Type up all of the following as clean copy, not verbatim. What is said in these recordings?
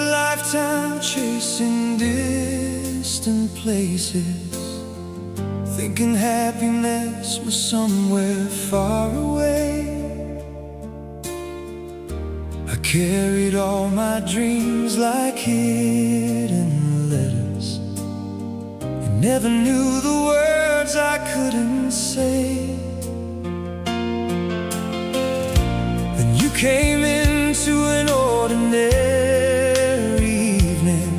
lifetime chasing distant places, thinking happiness was somewhere far away. I carried all my dreams like hidden letters, and never knew the words I couldn't say. Then you came into an ordinary evening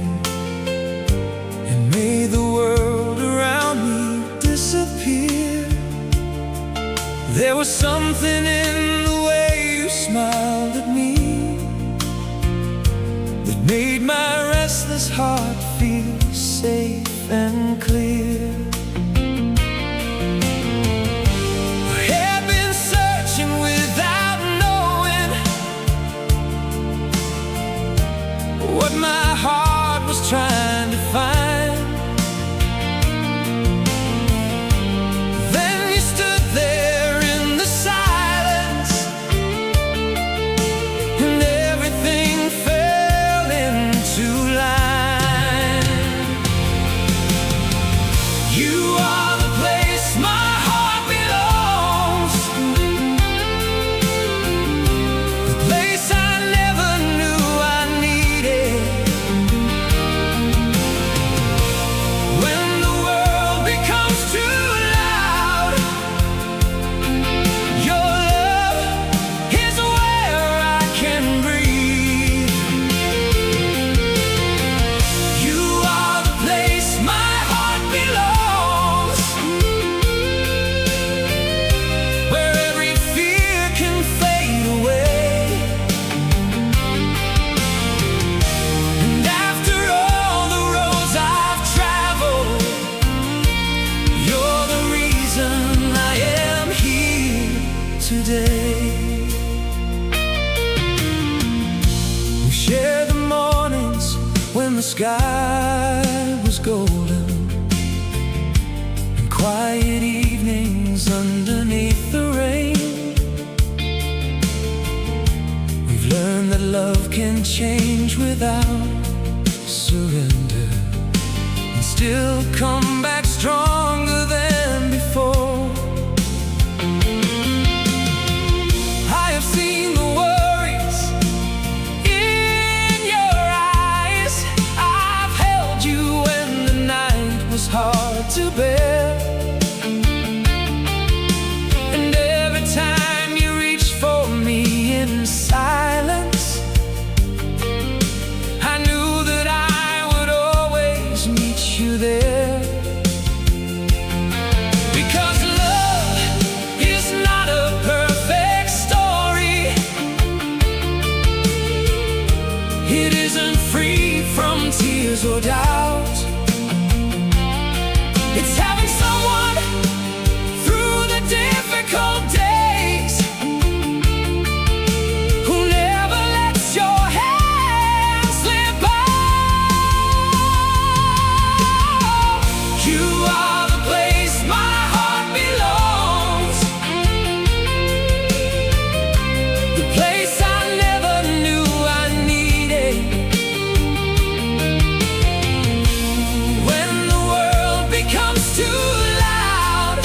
and made the world around me disappear. There was something in the way you smiled at me that made my restless heart feel safe and clear. I had been searching without knowing what my heart was trying to find. Then you stood there in the silence, and everything fell into line. You are the place my heart belongs, the place I never knew I needed. When the world becomes too loud, your love is where I can breathe. You are the place my heart belongs, where every fear can fade away. And after all the roads I've traveled, you're the reason I am here today. We shared the mornings when the sky was golden, and quiet evenings underneath the rain. We've learned that love can change without surrender, and still come back stronger than before. I have seen the worries in your eyes. I've held you when the night was hard to bear. And every time you reached for me in silence, I knew that I would always meet you there. Because love is not a perfect story. It isn't free from tears or doubt. It's having someone through the difficult days, who never lets your hand slip out. You are the place my heart belongs, the place I never knew I needed. When the world becomes too loud,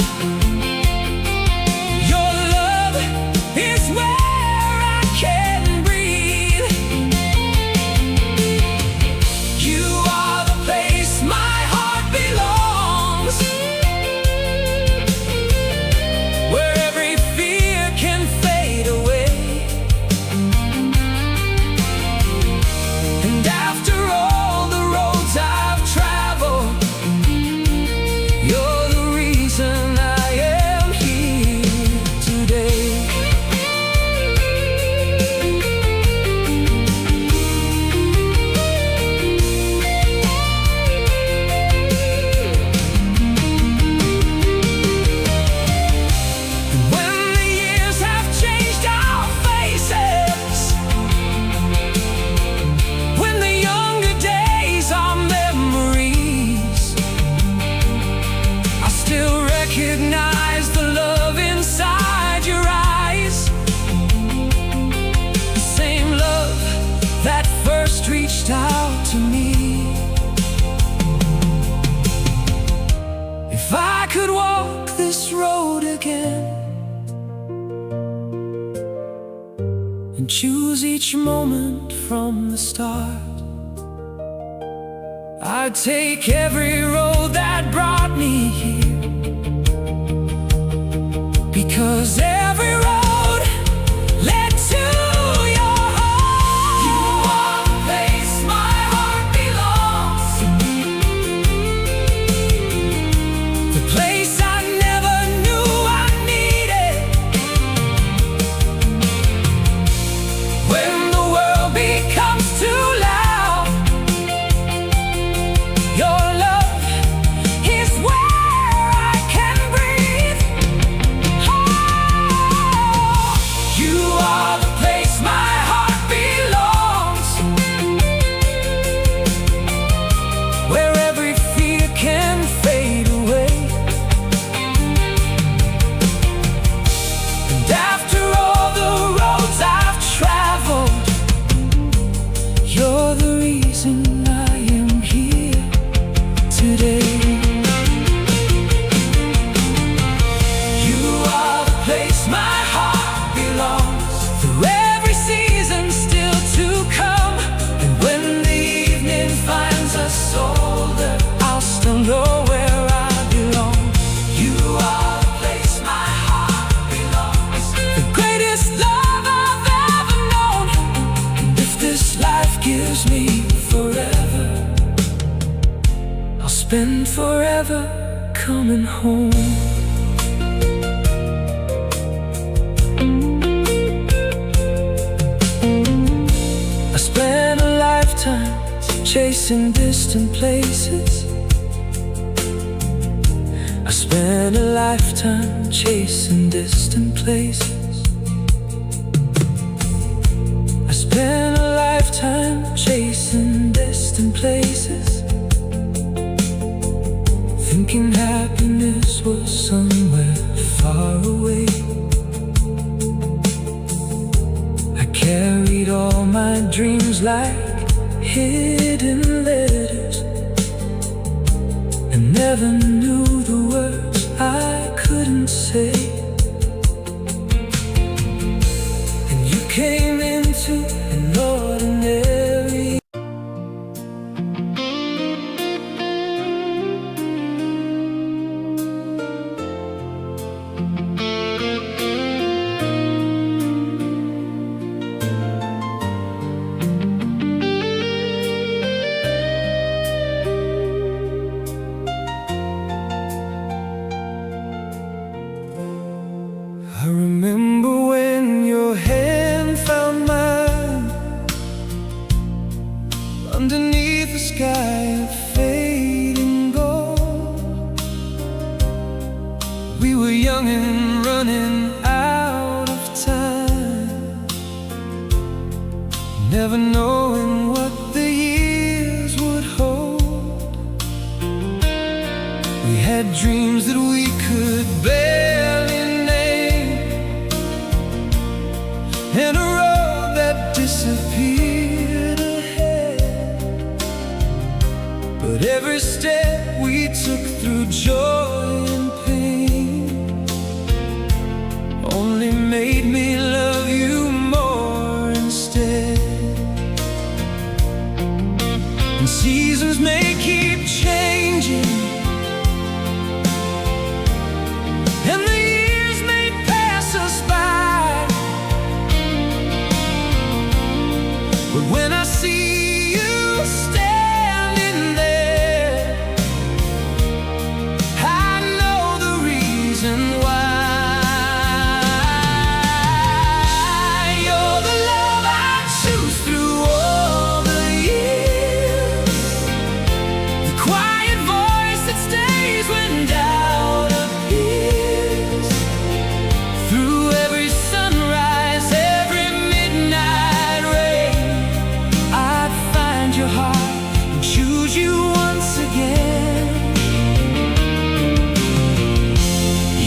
to me. If I could walk this road again and choose each moment from the start, I'd take every road that brought me here, because every road led to your heart. You are the place my heart belongs, the place I never knew I needed. When the world becomes too loud, your love is where I can breathe. Oh, you are the place my heart belongs, where every fear can fade away. And after all the roads I've traveled, you're the reason I am here today. You are the place my heart belongs, through every season still to come. And when the evening finds us older, I'll still know where I belong. You are the place my heart belongs, the greatest love I've ever known. And if this life gives me forever, I'll spend forever coming home. I spent a lifetime chasing distant places. I spent a lifetime chasing distant places. I spent a lifetime chasing distant places, thinking happiness was somewhere far away. I carried all my dreams like hidden letters, and never knew the words I couldn't say. And you came into an ordinary. I remember when your hand found mine underneath the sky of fading gold. We were young and running out of time, never knowing what the years would hold. We had dreams that we could barely name, and a road that disappeared ahead. But every step we took through joy and pain only made me love you more instead. And seasons may keep changing, and the years may pass us by, but when I see you standing there, I know the reason why. You're the love I choose through all the years, the quiet voice that stays when doubt appears. Through every sunrise, every midnight rain, I'd find your heart and choose you once again.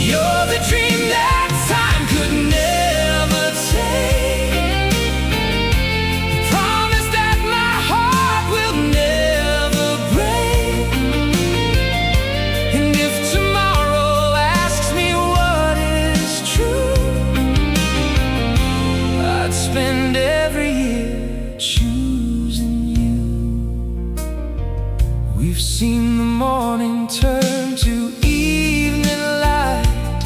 You're the dream that time could never take, the promise that my heart will never We've seen the morning turn to evening light.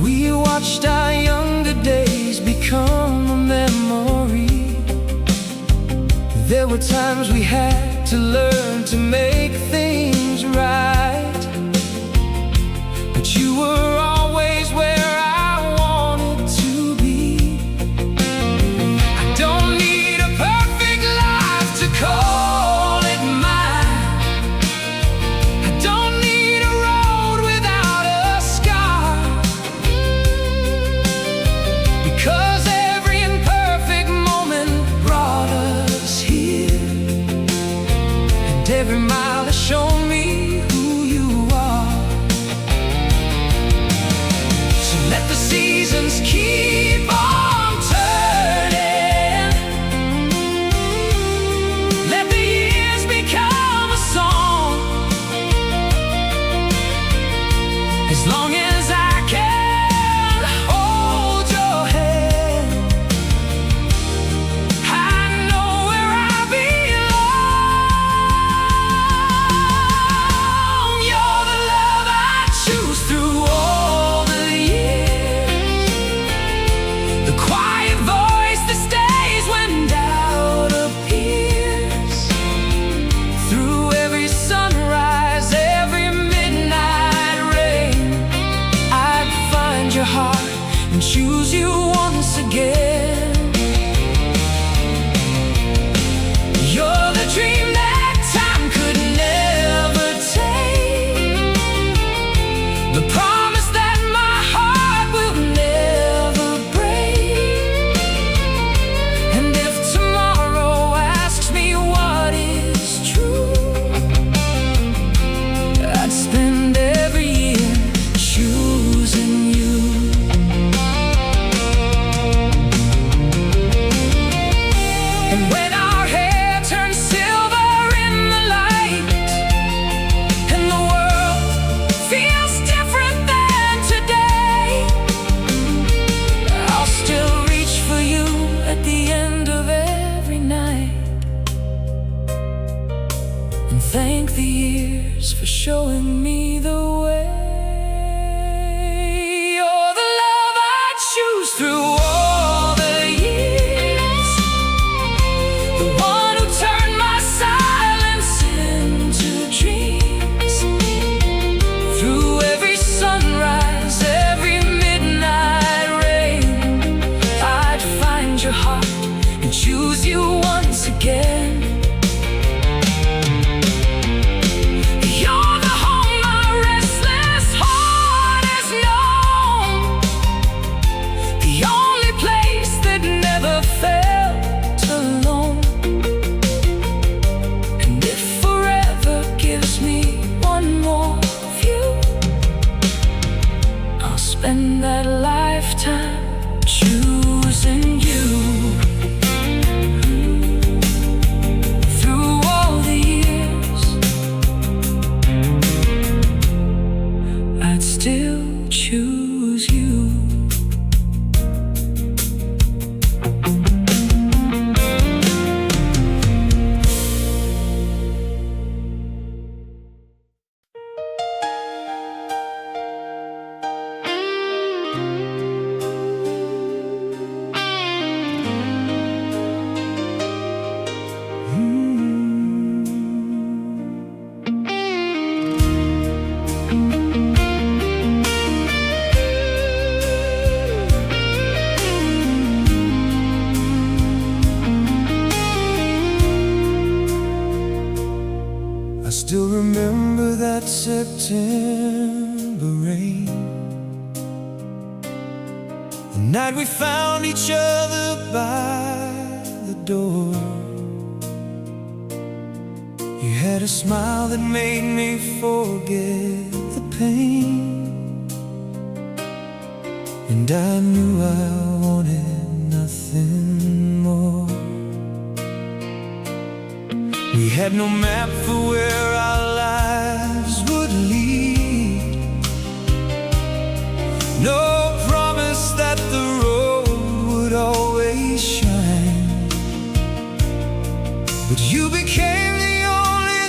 We watched our younger days become a memory. There were times we had to learn to make things right, but you were always where I wanted to be. I don't need a perfect life to call it mine. I don't need a road without a scar, because every imperfect moment brought us here, and every mile has shown me who you are. So let the seasons keep on turning. Let the years become a song. As long as I can hold your hand, I know where I belong. You're the love I choose through all the years, the quiet voice that stays when doubt appears. Through every sunrise, every midnight rain, I'd find your heart and choose you once again. You're the dream that time could never take, the promise that my heart will never break. And if tomorrow asks me what is true, I'd spend every year choosing you. And when our hair turns silver in the light, and the world feels different than today, I'll still reach for you at the end of every night, and thank the years for showing me the way. You're the love I choose through all the years, the one who turned my silence into dreams. Through every sunrise, every midnight rain, I'd find your heart and choose you once again. You're the home my restless heart has known, the only place that never felt alone. And if forever gives me one more view, I'll spend that lifetime choosing you. Through all the years, I'd still choose you. I still remember that September rain, the night we found each other by the door. You had a smile that made me forget the pain, and I knew I wanted nothing more. We had no map for where our lives would lead, no promise that the road would always shine. But you became the only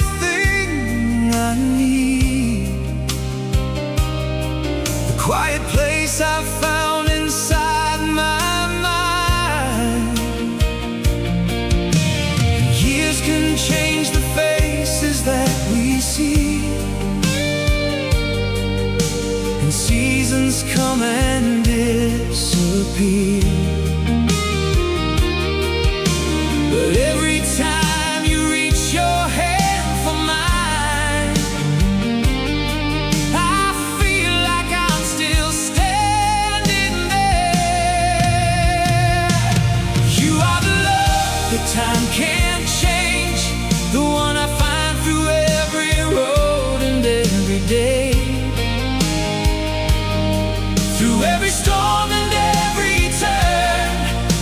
disappear. But every time you reach your hand for mine, I feel like I'm still standing there. You are the love that time can't change, the one I find through every road and every day. Through every storm and every turn,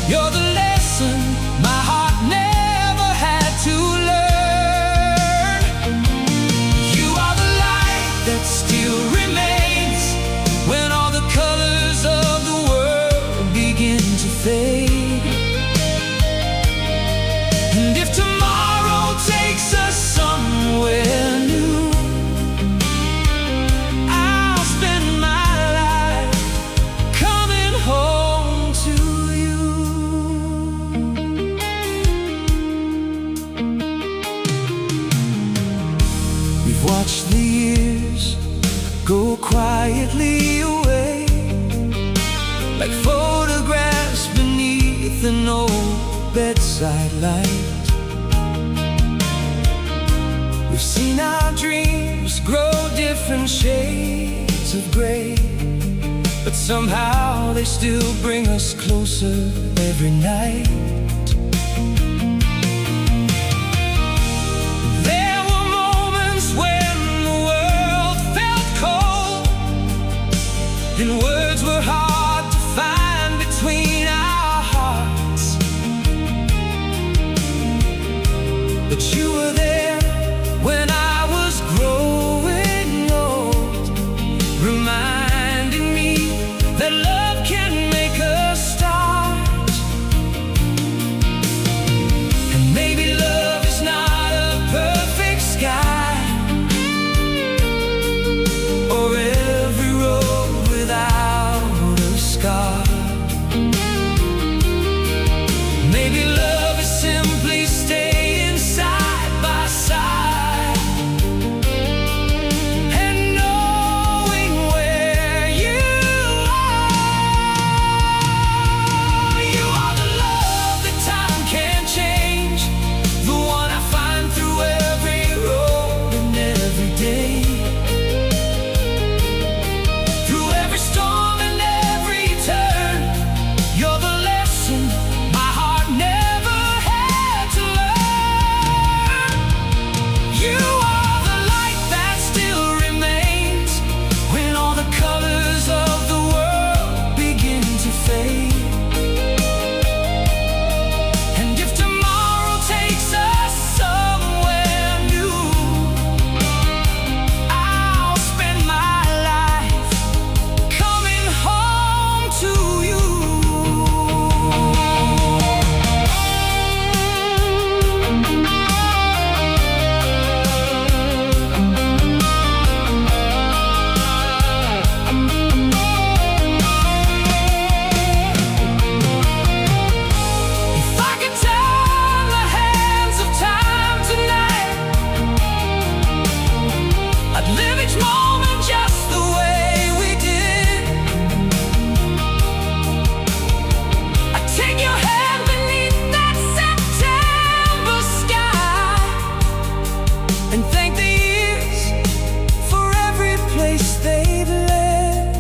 you're the lesson my heart never had to learn. You are the light that still remains when all the colors of the world begin to fade. And if tomorrow takes us somewhere new, I'll spend my life coming home to you. We've watched the years go quietly away, like photographs beneath an old bedside light. We've seen our dreams grow different shades of gray, but somehow they still bring us closer every night. There were moments when the world felt cold and words were hard to find between our hearts. But you were there when I was growing old, reminding me that love can make us start. And maybe love is not a perfect sky, or every road without a scar. Maybe love is simply staying side by side and knowing where you are. You are the love that time can't change, the one I find through every road and every day. Through every storm and every turn, you're the lesson my heart never had to learn. You are the light that still remains when all the colors of the world begin to fade. And if tomorrow takes us somewhere new, I'll spend my life coming home to you. If I could turn the hands of time tonight, I'd live each moment just the way we did. I'd take your hand beneath that September sky and thank the years for every place they've led.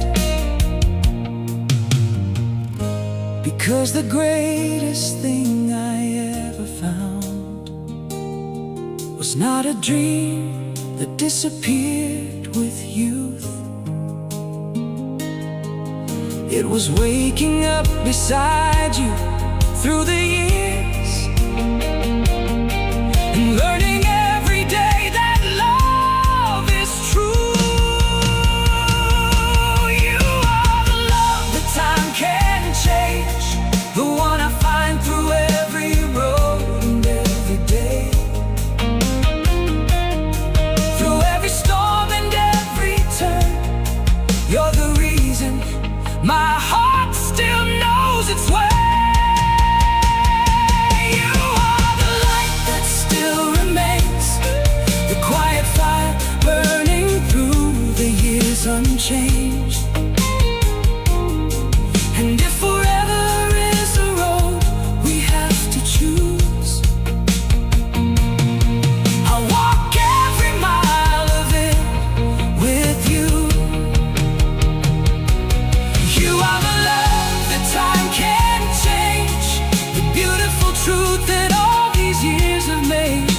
Because the greatest thing I ever found was not a dream that disappeared with youth. It was waking up beside you through the years and learning every day that love is true. You are the love that time can't change, the one I find through every road and every day. Through every storm and every turn, you're the reason my heart still knows its way. made.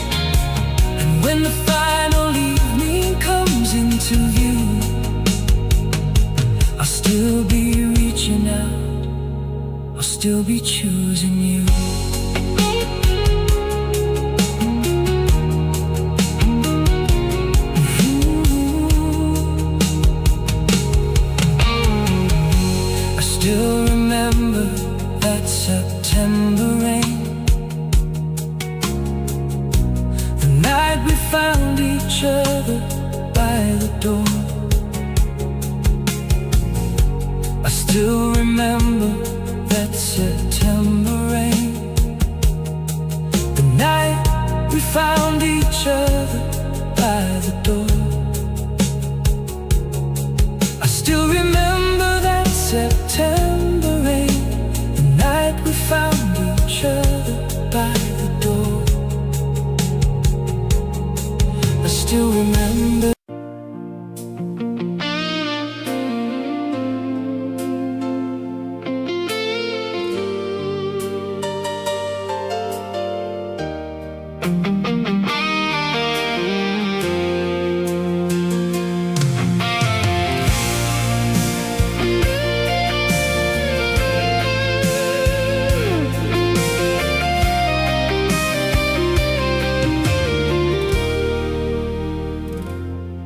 And when the final evening comes into view, I'll still be reaching out, I'll still be choosing you. I still remember that September rain, the night we found each other by the door. I still remember that September rain, the night we found each other by the door. I still remember that September rain, the night we found each other by the door. I still remember.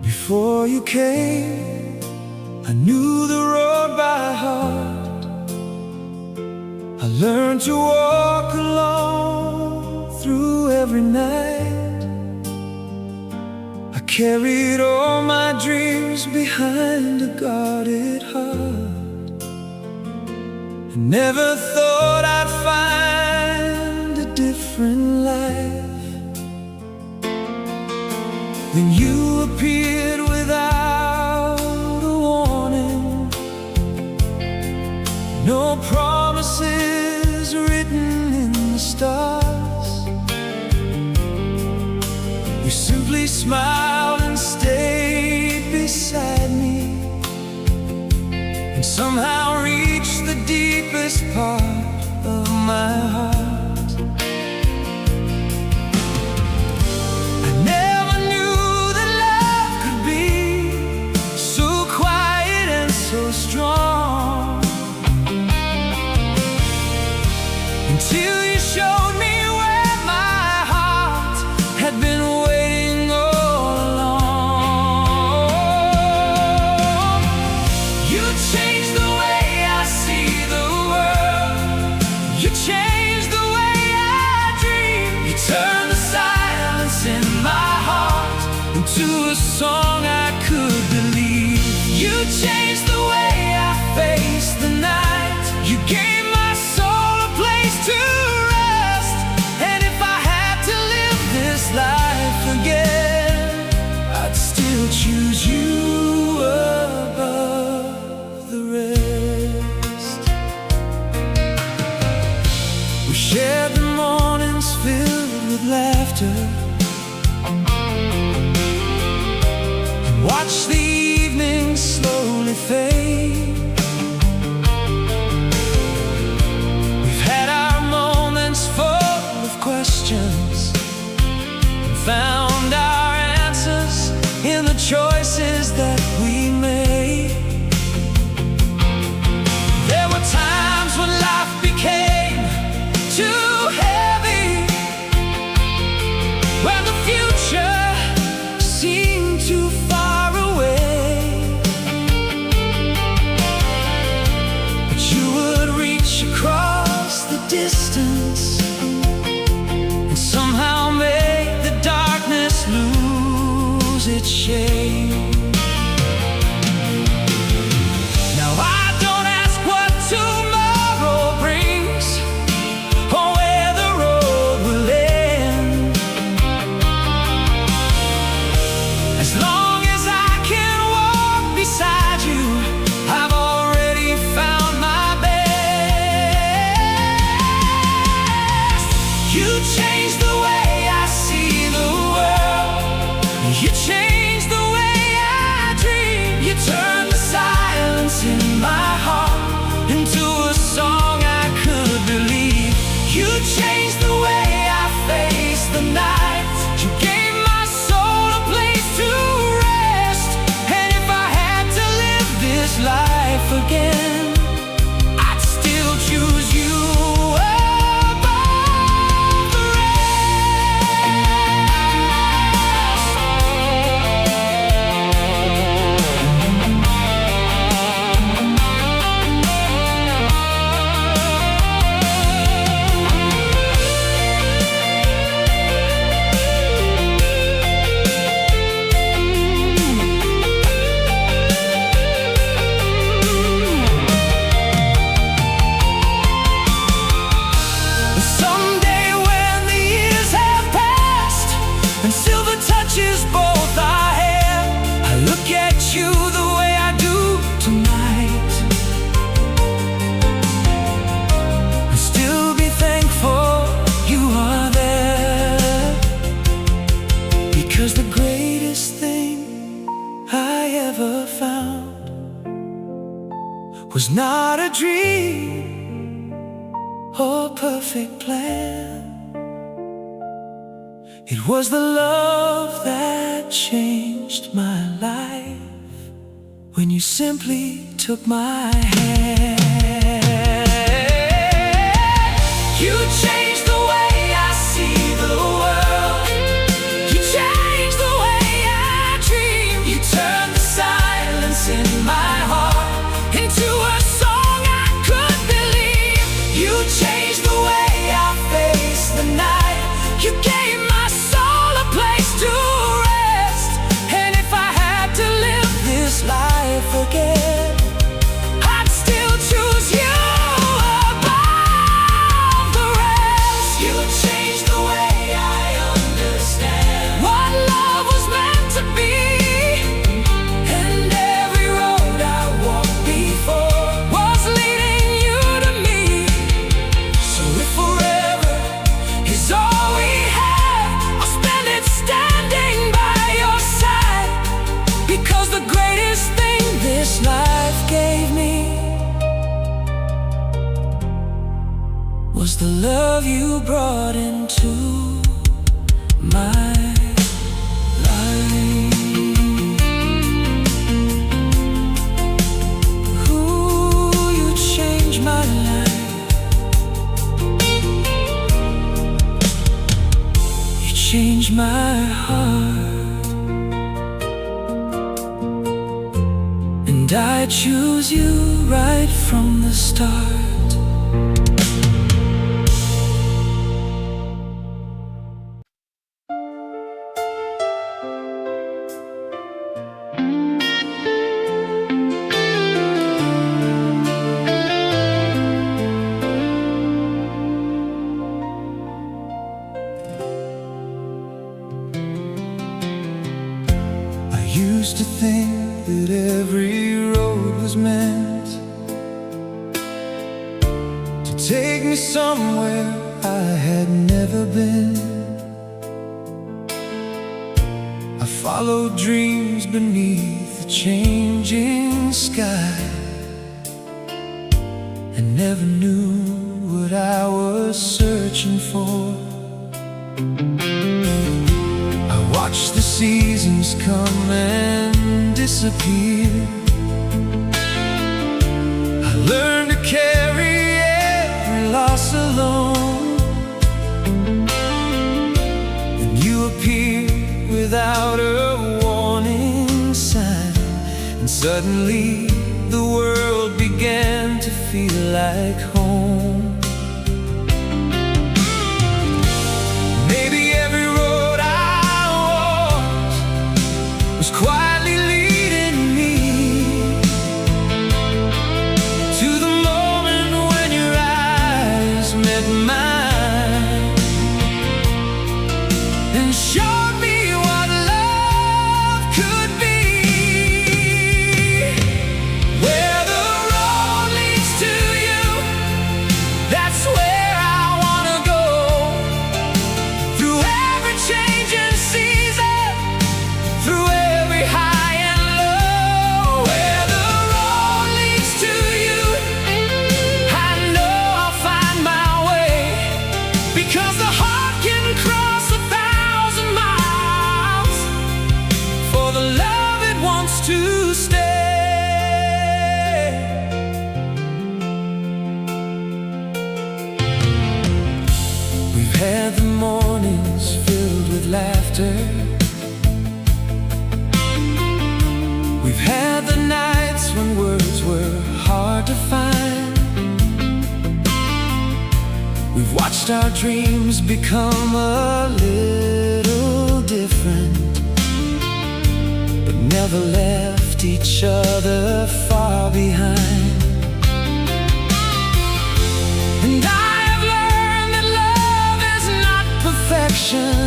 Before you came, I knew the road by heart. I learned to walk alone through every night. I carried all my dreams behind a guarded heart. I never thought I'd find a different life. Then you appeared without a warning, no promises written in the stars. You simply smiled and stayed beside me, and somehow reached the deepest part of my heart. Until you showed me where my heart had been waiting all along. You changed the way I see the world. You changed the way I dream. You turned the silence in my heart into a song I could believe. You changed the way I face the night. You gave my soul a place to rest. And if I had to live this life again, I'd still choose you above the rest. We shared the mornings filled with laughter, and watched the evenings slowly fade. Questions, found our answers in the choices that we made. There were times when life became too heavy, when the future seemed too far away, but you would reach across the distance, somehow make the darkness lose its shade. Now I don't ask what tomorrow brings, or where the road will end. As long as I can walk beside you, I've already found my best. You changed the way I see the world. You changed the way I dream. You turned the silence in my heart into a song I could believe. You changed the way I face the night. wishes both our hair. I look at you the way I do tonight, and still be thankful you are there. Because the greatest thing I ever found was not a dream or perfect plan. It was the love that changed my life, when you simply took my hand. You changed the way I see the world. You changed the way I dream. You turned the silence in my heart into a song I could believe. You changed the way I face the night. You gave my soul a place to rest. And if I had to live this life again, I'd still choose you above the rest. You changed the way I understand what love was meant to be. And every road I walked before was leading you to me. So if forever is all we have, I'll spend it standing by your side. Because the greatest thing this life gave me was the love you brought into my life. Ooh, you changed my life. You changed my heart, and I choose you right from the start. I used to think that every road was meant to take me somewhere I had never been. I followed dreams beneath the changing sky, and never knew what I was searching for. I watched the seasons come and disappear. I learned to carry every loss alone. Then you appeared without a warning sign, and suddenly the world began to feel like home. Maybe every road I walked was quietly leading me to the moment when your eyes met mine and showed me what love could be. Where the road leads to you, that's where I wanna go. Through every changing season, through every high and low. Where the road leads to you, I know I'll find my way. Because the heart can cross 1,000 miles for the love it wants to stay. We've had the mornings filled with laughter. We've had the nights when words were hard to find. We've watched our dreams become a little different, but never left each other far behind. And I have learned that love is not perfection,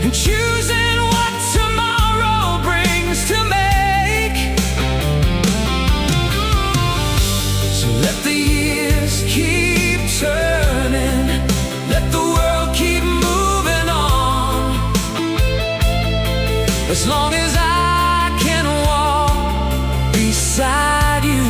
and choosing what tomorrow brings to make. So let the years keep turning, let the world keep moving on, as long as I can walk beside you.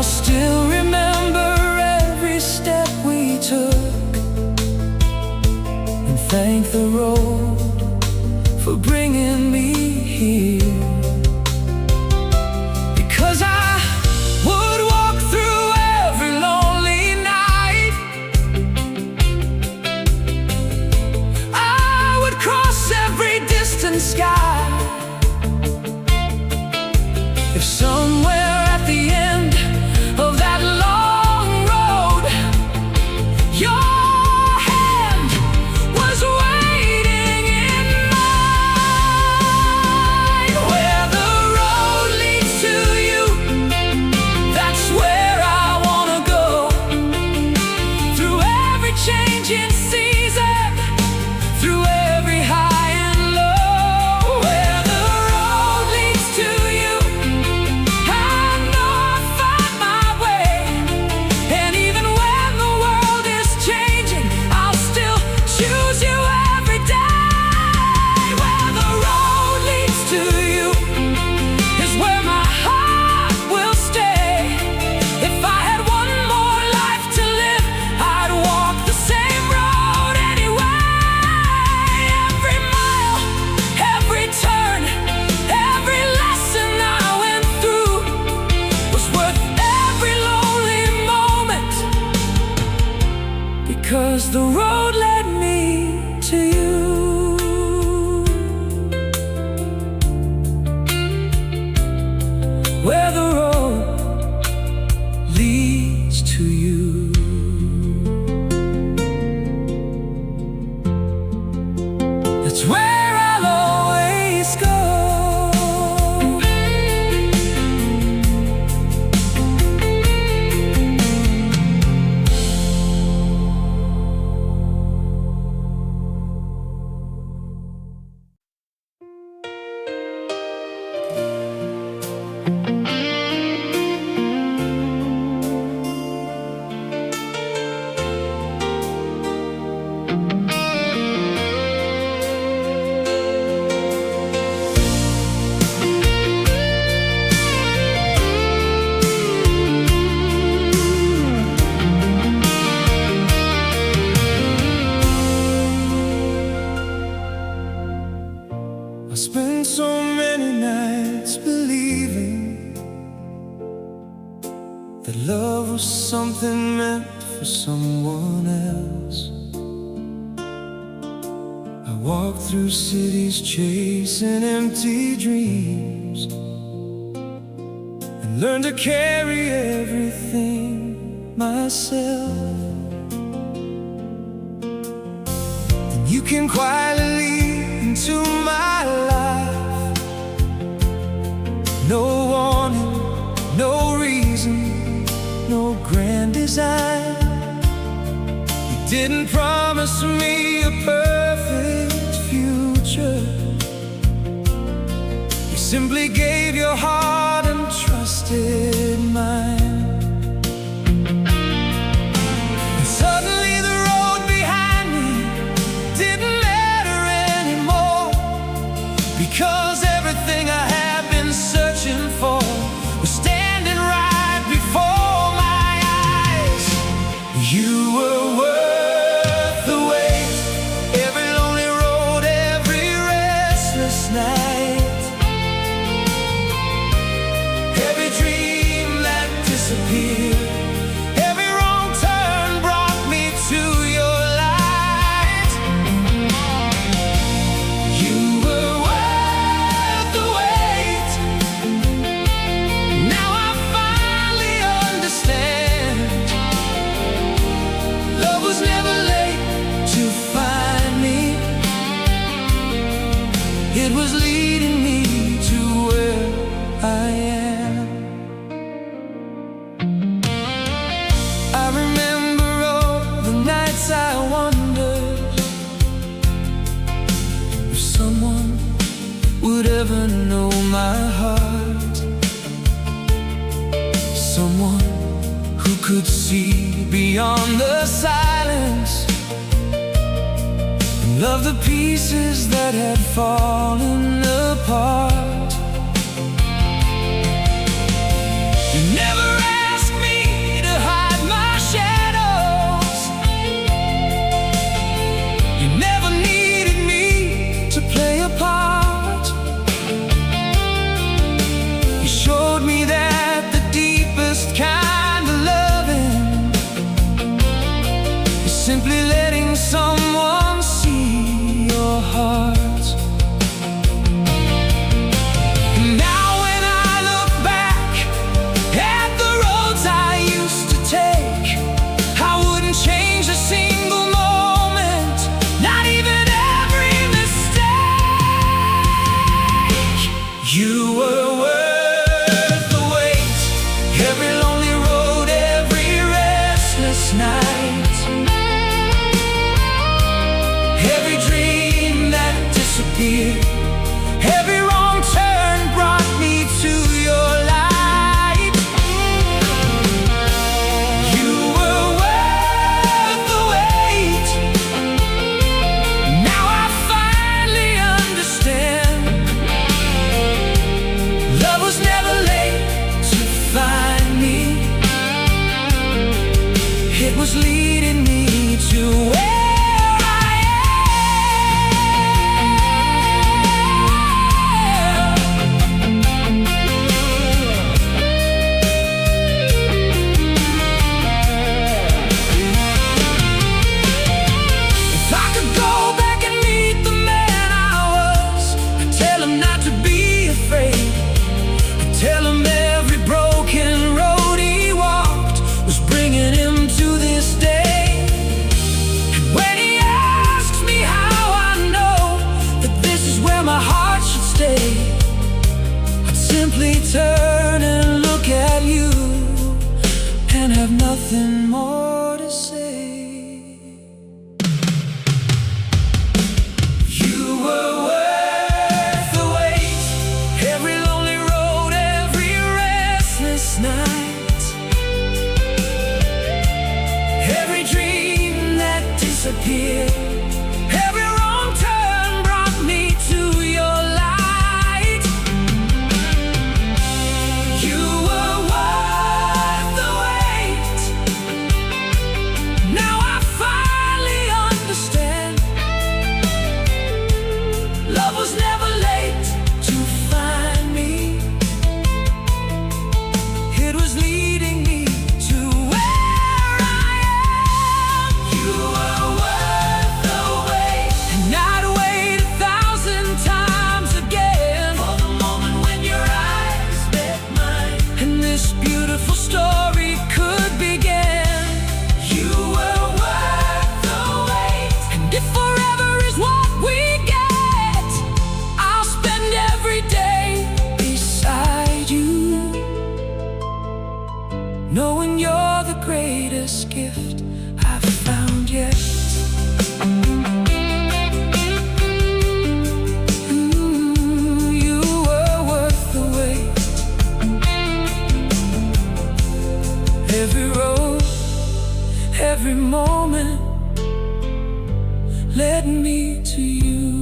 Still remember every step we took, and thank the road for bringing me here. Because I would walk through every lonely night, I would cross every distant sky, if somewhere at the end of that long road, your hand was waiting in mine. Where the road leads to you, that's where I wanna go. Through every changing season, through every high and low. Where the road leads to you, I know I'll find my way. And even when the world is changing, I'll still choose you every day. Where the road leads to you is where my heart will stay. If I had one more life to live, I'd walk the same road anyway. Every mile, every turn, every lesson I went through was worth every lonely moment, because the road led me to you. Where the road leads to you, that's where I'll always go. I spent so many nights believing that love was something meant for someone else. I walked through cities chasing empty dreams, and learned to carry everything myself. And you can quietly into my life, no warning, no reason, no grand design. You didn't promise me a perfect future. You simply gave your heart and trusted mine. And suddenly the road behind me didn't matter anymore, because everything I had been searching for was standing right before my eyes. You were worth the wait, every lonely road, every restless night, every dream that disappeared, every wrong turn brought me to your light. You were worth the wait. Now I finally understand. Love was never late to find me. It was leading me to where I am. I remember all the nights I wondered if someone would ever know my heart, someone who could see beyond the silence and love the pieces that had fallen apart. You never asked me to hide my shadows. You never needed me to play a part. You showed me that the deepest kind of loving is simply letting someone see your heart. Now when I look back at the roads I used to take, I wouldn't change a single moment, not even every mistake. You were worth the wait, every lonely road, every restless night, every dream that disappeared, every wrong turn brought me to your light. You were worth the wait. Now I finally understand. Love was never late to find me. It was leading me to where I am. If I could go back and meet the man I was, I'd tell him not to be afraid. I'd tell him every broken road he walked was bringing him to this day. And when he asks me how I know that this is where my heart should stay, I'd simply turn and look at you and have nothing more to say. You were worth the wait, every lonely road, every restless night, every dream that disappeared, every wrong turn brought me to your light. You were worth the wait. led me to you.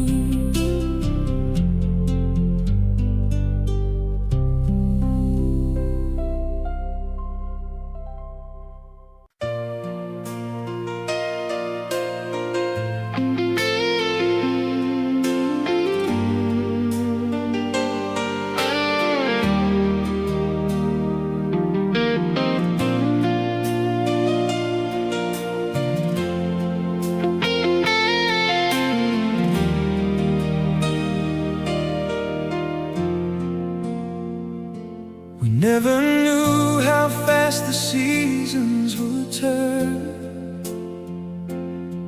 Never knew how fast the seasons would turn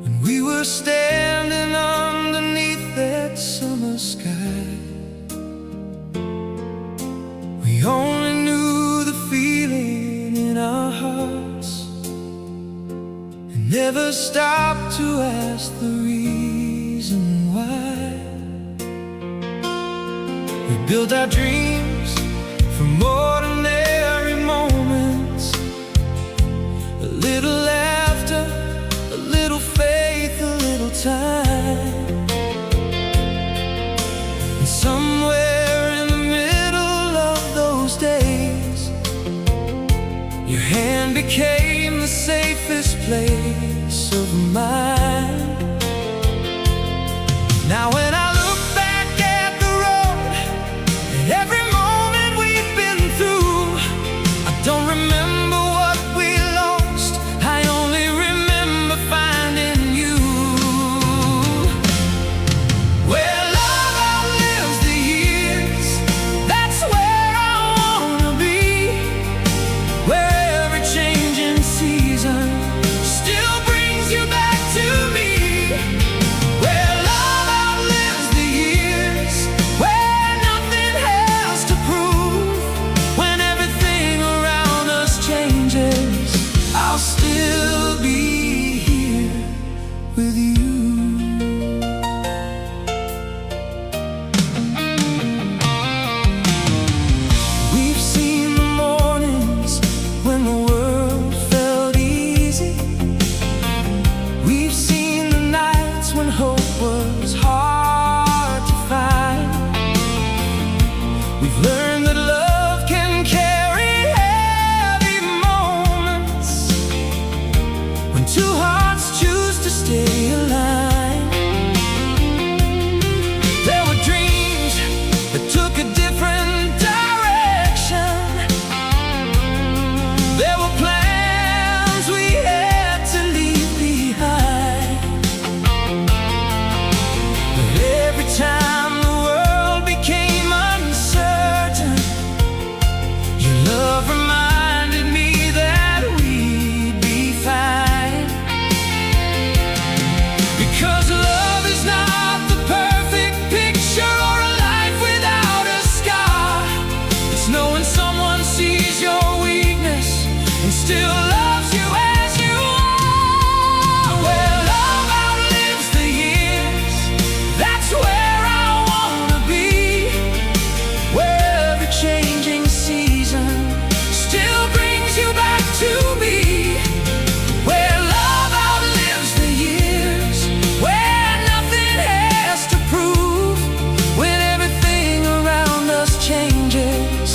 when we were standing underneath that summer sky. We only knew the feeling in our hearts and never stopped to ask the reason why. We built our dreams from ordinary moments, a little laughter, a little faith, a little time. And somewhere in the middle of those days, your hand became the safest place of mine. Now when I look back at the road and every don't remember what we lost, I only remember finding you. Where love outlives the years, that's where I wanna be. Where every changing season still brings you back to me. Where love outlives the years, where nothing has to prove. When everything changes, I'll still be here with you. We've seen the mornings when the world felt easy. We've seen the nights when hope was hard to find. We've learned that love can carry two hearts choose to stay alive. There were dreams that took a different direction. There were plans we had to leave behind. But every time the world became uncertain, your love reminded me that we'd be fine. Because love is not the perfect picture or a life without a scar. It's knowing someone sees your weakness and still loves you as you are. Where love outlives the years, that's where I wanna be. Where every changing season still brings you back to me. Where love outlives the years, where nothing has to prove. When everything around us changes,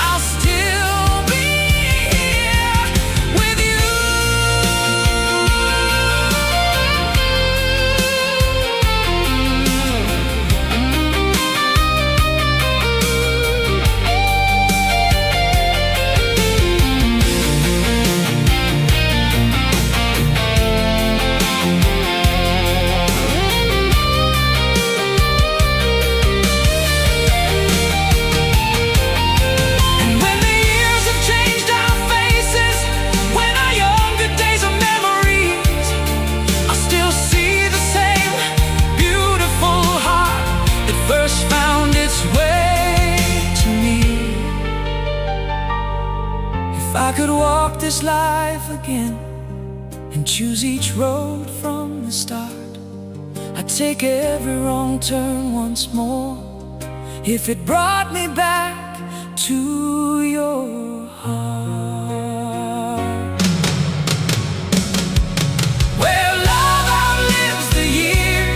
I'll still be here with you. And when the years have changed our faces, when our younger days are memories, I still see the same beautiful heart that first found its way to me. If I could walk this life again and choose each road from the start, I'd take every wrong turn once more if it brought me back to your heart. Where love outlives the years,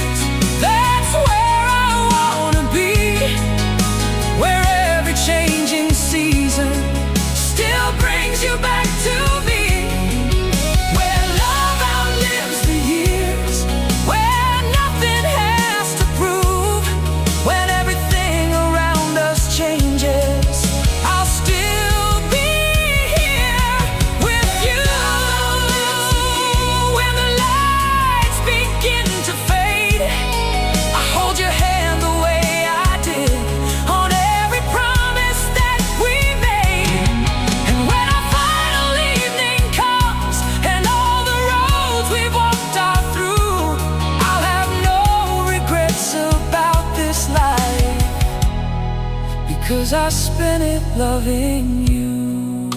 'cause I spent it loving you.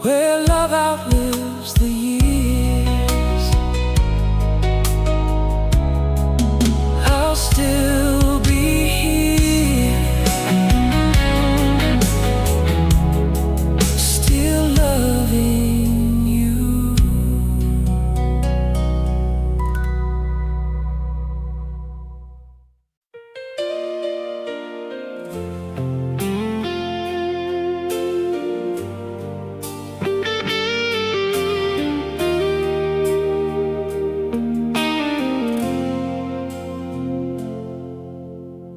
Where love outlives the years, I'll still be here, still loving you.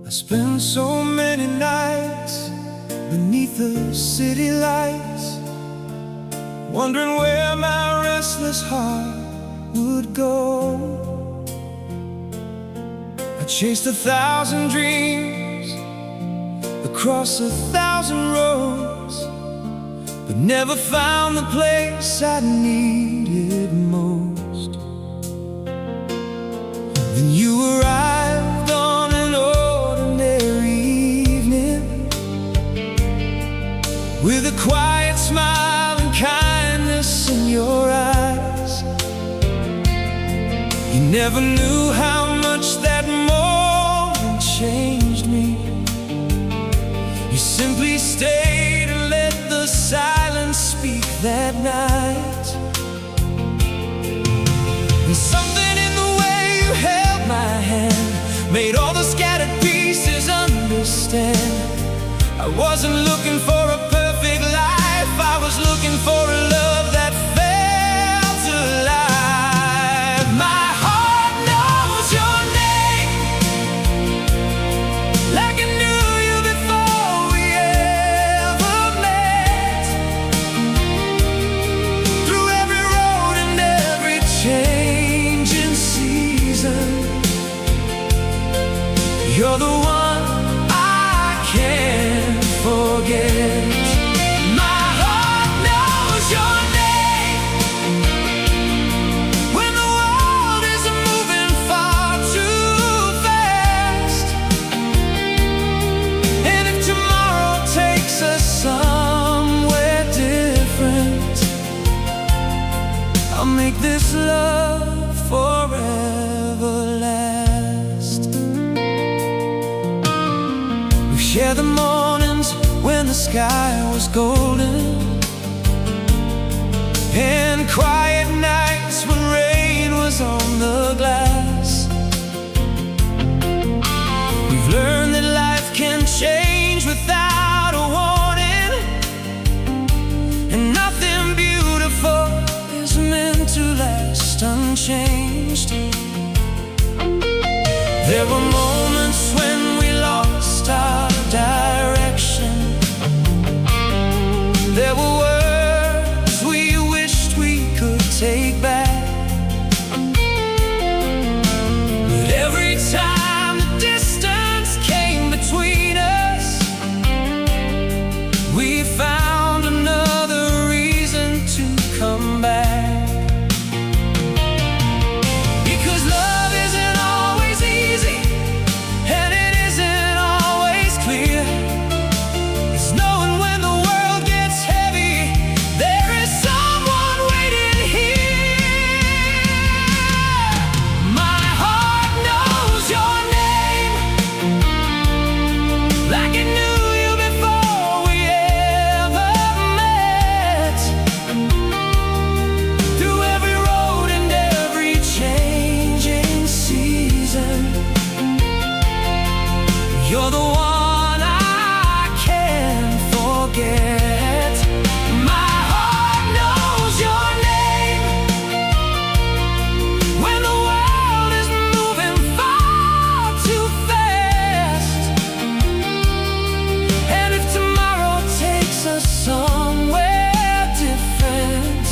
I spent so many nights beneath the city lights, wondering where my restless heart would go. I chased 1,000 dreams across 1,000 roads, but never found the place I needed most. Then you arrived on an ordinary evening, with a quiet smile and kindness in your eyes. You never knew how much that moment changed me. You simply stayed and let the silence speak that night. And something in the way you held my hand made all the scattered pieces understand. I wasn't looking for a perfect life, I was looking for a love that felt alive. My heart knows your name, like I knew you before we ever met. Through every road and every changing season, you're the one I can't forget. My heart knows your name, when the world is moving far too fast. And if tomorrow takes us somewhere different, I'll make this love forever last. We share the mornings when the sky was golden, and quiet nights when rain was on the glass. We've learned that life can change without a warning, and nothing beautiful is meant to last unchanged. There were moments when we lost our direction. There were words we wished we could take back, but every time the distance came between us, we found another reason to come back. Because love isn't always easy, and it isn't always clear. It's knowing when the world gets heavy, there is someone waiting here. My heart knows your name, like it knew you before we ever met. Through every road and every changing season, you're the one I can't forget. My heart knows your name, when the world is moving far too fast. And if tomorrow takes us somewhere different,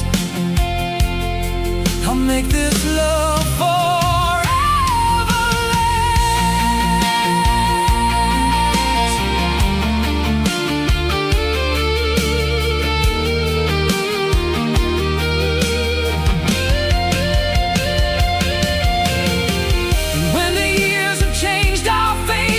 I'll make this love forever last. And when the years have changed our faces,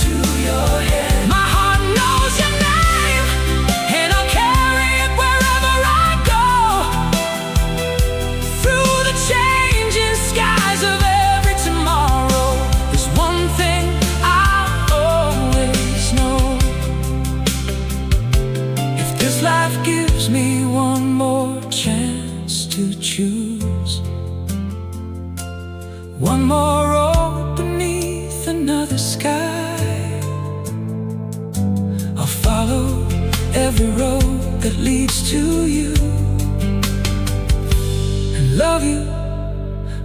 to your head. My heart knows your name, and I'll carry it wherever I go. Through the changing skies of every tomorrow, there's one thing I'll always know. If this life gives me one more chance to choose, one more road beneath another sky, I'll follow every road that leads to you, and love you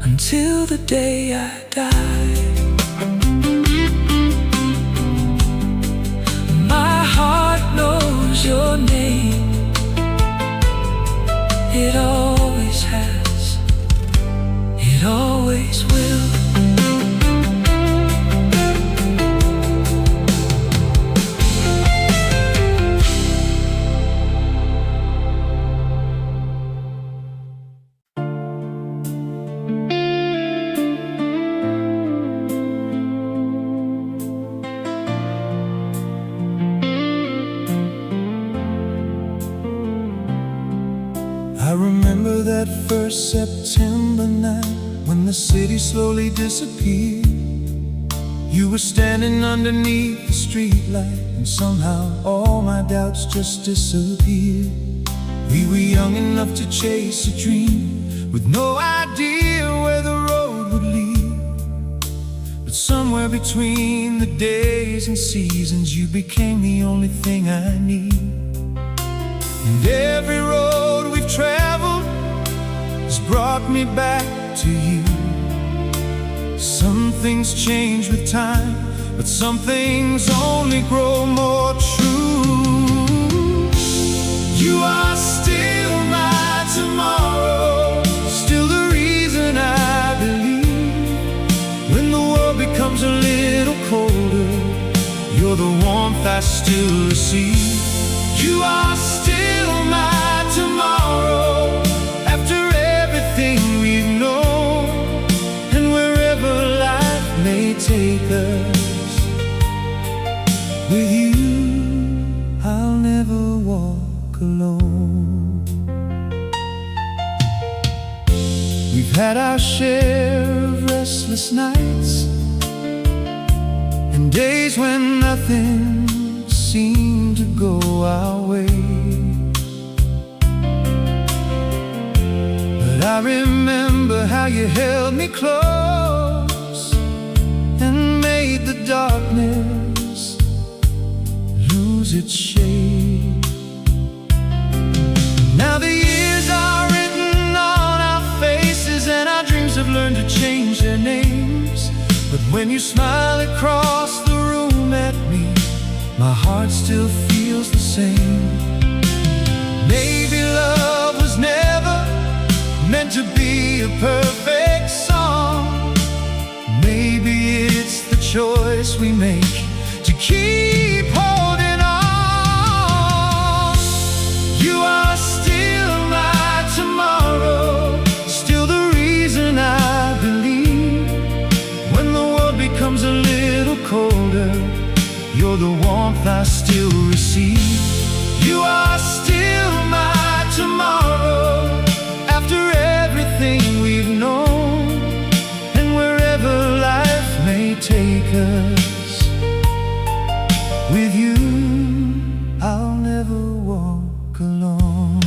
until the day I die. My heart knows your name, it always has, it always will. I remember that first September night when the city slowly disappeared. You were standing underneath the streetlight, and somehow all my doubts just disappeared. We were young enough to chase a dream, with no idea where the road would lead. But somewhere between the days and seasons, you became the only thing I need. And every road we've traveled has brought me back to you. Some things change with time, but some things only grow more true. You are still my tomorrow, still the reason I believe. When the world becomes a little colder, you're the warmth I still receive. You are still my tomorrow, after everything we've known. And wherever life may take us, with you I'll never walk alone. We've had our share of restless nights, and days when nothing seemed to go our way. But I remember how you held me close and made the darkness lose its shade. Now the years are written on our faces, and our dreams have learned to change their names. But when you smile across the room at me, my heart still feels the same. Maybe love was never meant to be a perfect song. Maybe it's the choice we make to keep holding on. You are still my tomorrow, still the reason I believe. When the world becomes a little colder, you're the warmth I still receive. You are still my tomorrow, after everything we've known. And wherever life may take us, with you I'll never walk alone.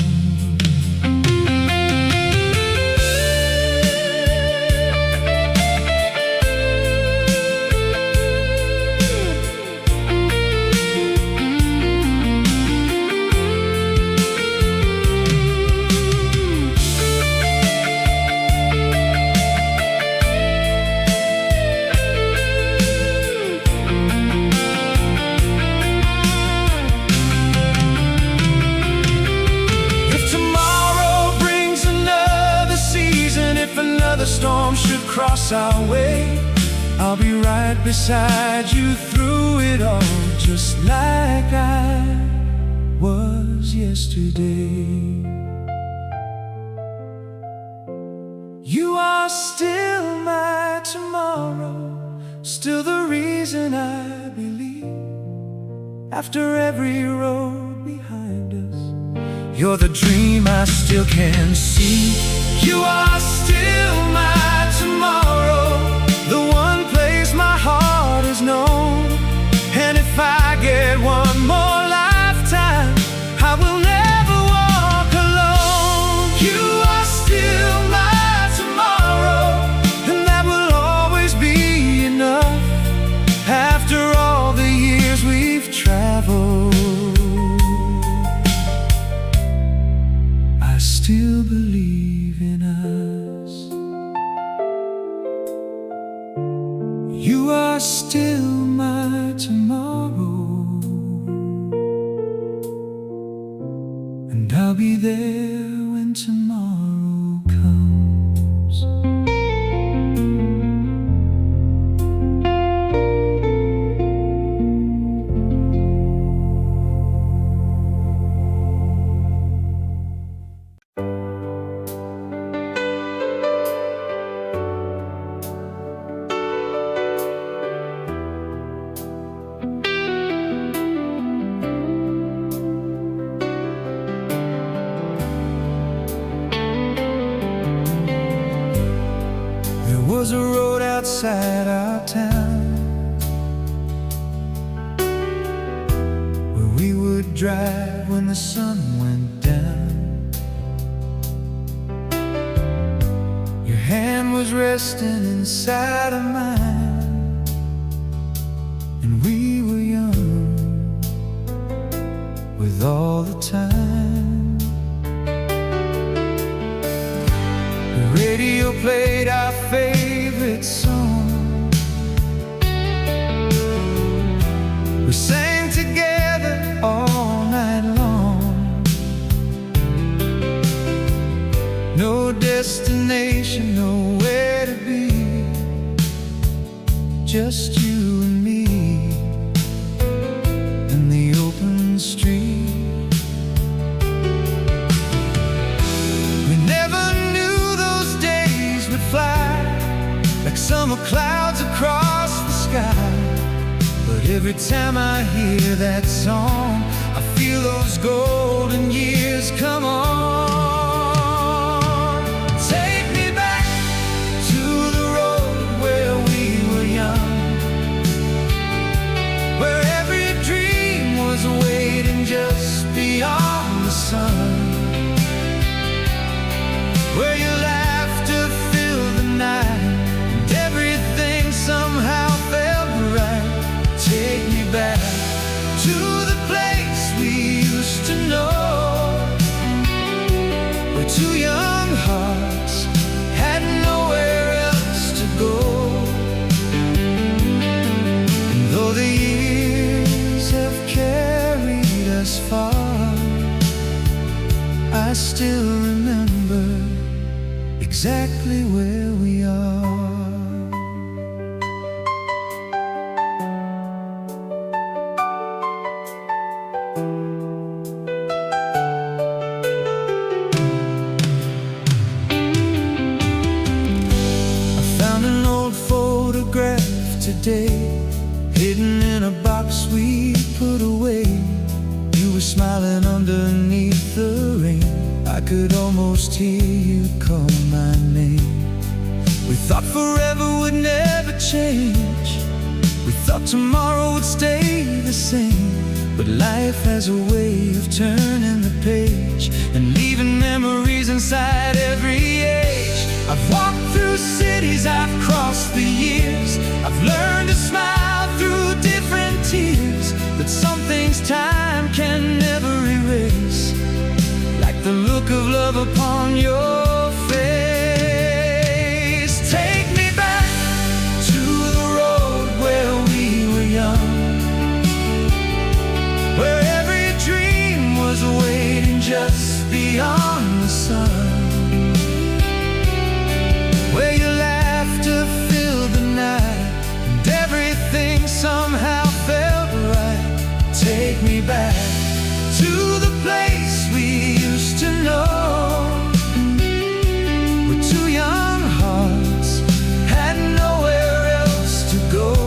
The storm should cross our way, I'll be right beside you through it all, just like I was yesterday. You are still my tomorrow, still the reason I believe. After every road behind us, you're the dream I still can see. You are still my tomorrow, the one place my heart is known. And if I get one more lifetime, I will never walk alone. You are still my tomorrow, and that will always be enough. After all the years we've traveled, I still believe in us. You are still my tomorrow, and I'll be there when tomorrow comes. There was a road outside our town where we would drive when the sun went down. Your hand was resting inside of mine, and we were young with all the time. The radio played our favorite song. We sang together all night long. No destination, nowhere to be, just you and me in the open street. We never knew those days would fly like summer clouds across the sky. But every time I hear that song, I feel those golden years come on. Take me back to the road where we were young, where every dream was waiting just beyond the sun, where your laughter filled the night and everything somehow felt right. Take me back to the place we used to know, where two young hearts had nowhere else to go. And though the years have carried us far, I still remember exactly where we are. Today, hidden in a box we put away. You were smiling underneath the rain. I could almost hear you call my name. We thought forever would never change. We thought tomorrow would stay the same. But life has a way of turning the page and leaving memories inside every age. I've walked through cities, I've crossed the years. I've learned to smile through different tears, but some things time can never erase, like the look of love upon your face. Take me back to the road where we were young, where every dream was waiting just beyond the sun, where your laughter filled the night and everything somehow felt right. Take me back to the place we used to know, where two young hearts had nowhere else to go.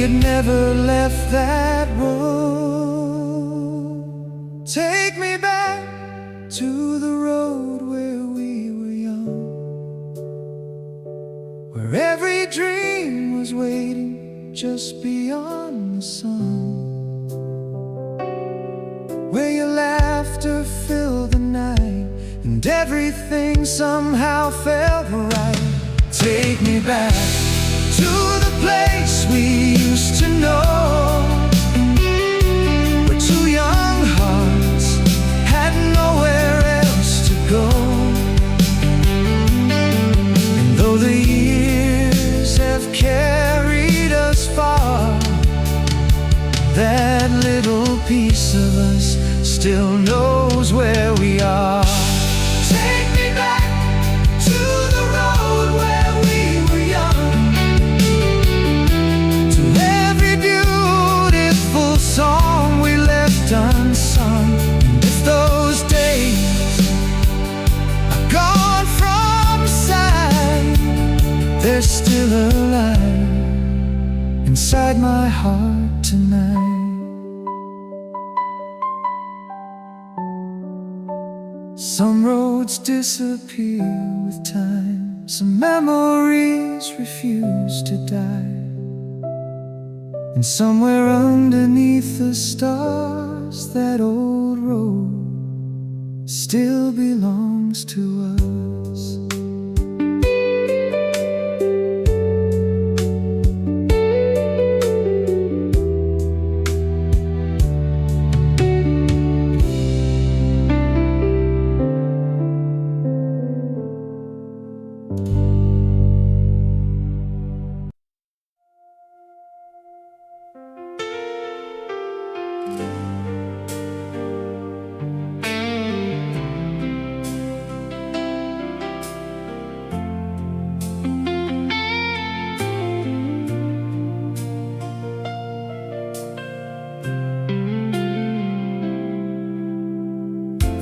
had never left that road. Take me back to the road where we were young, where every dream was waiting just beyond the sun, where your laughter filled the night and everything somehow felt right. Take me back to the place we used to know, where two young hearts had nowhere else to go. And though the years have carried us far, that little piece of us still knows where we are. Take me back to the road where we were young, to every beautiful song we left unsung. And if those days are gone from sight, they're still alive inside my heart tonight. Some roads disappear with time, some memories refuse to die, and somewhere underneath the stars, that old road still belongs to us.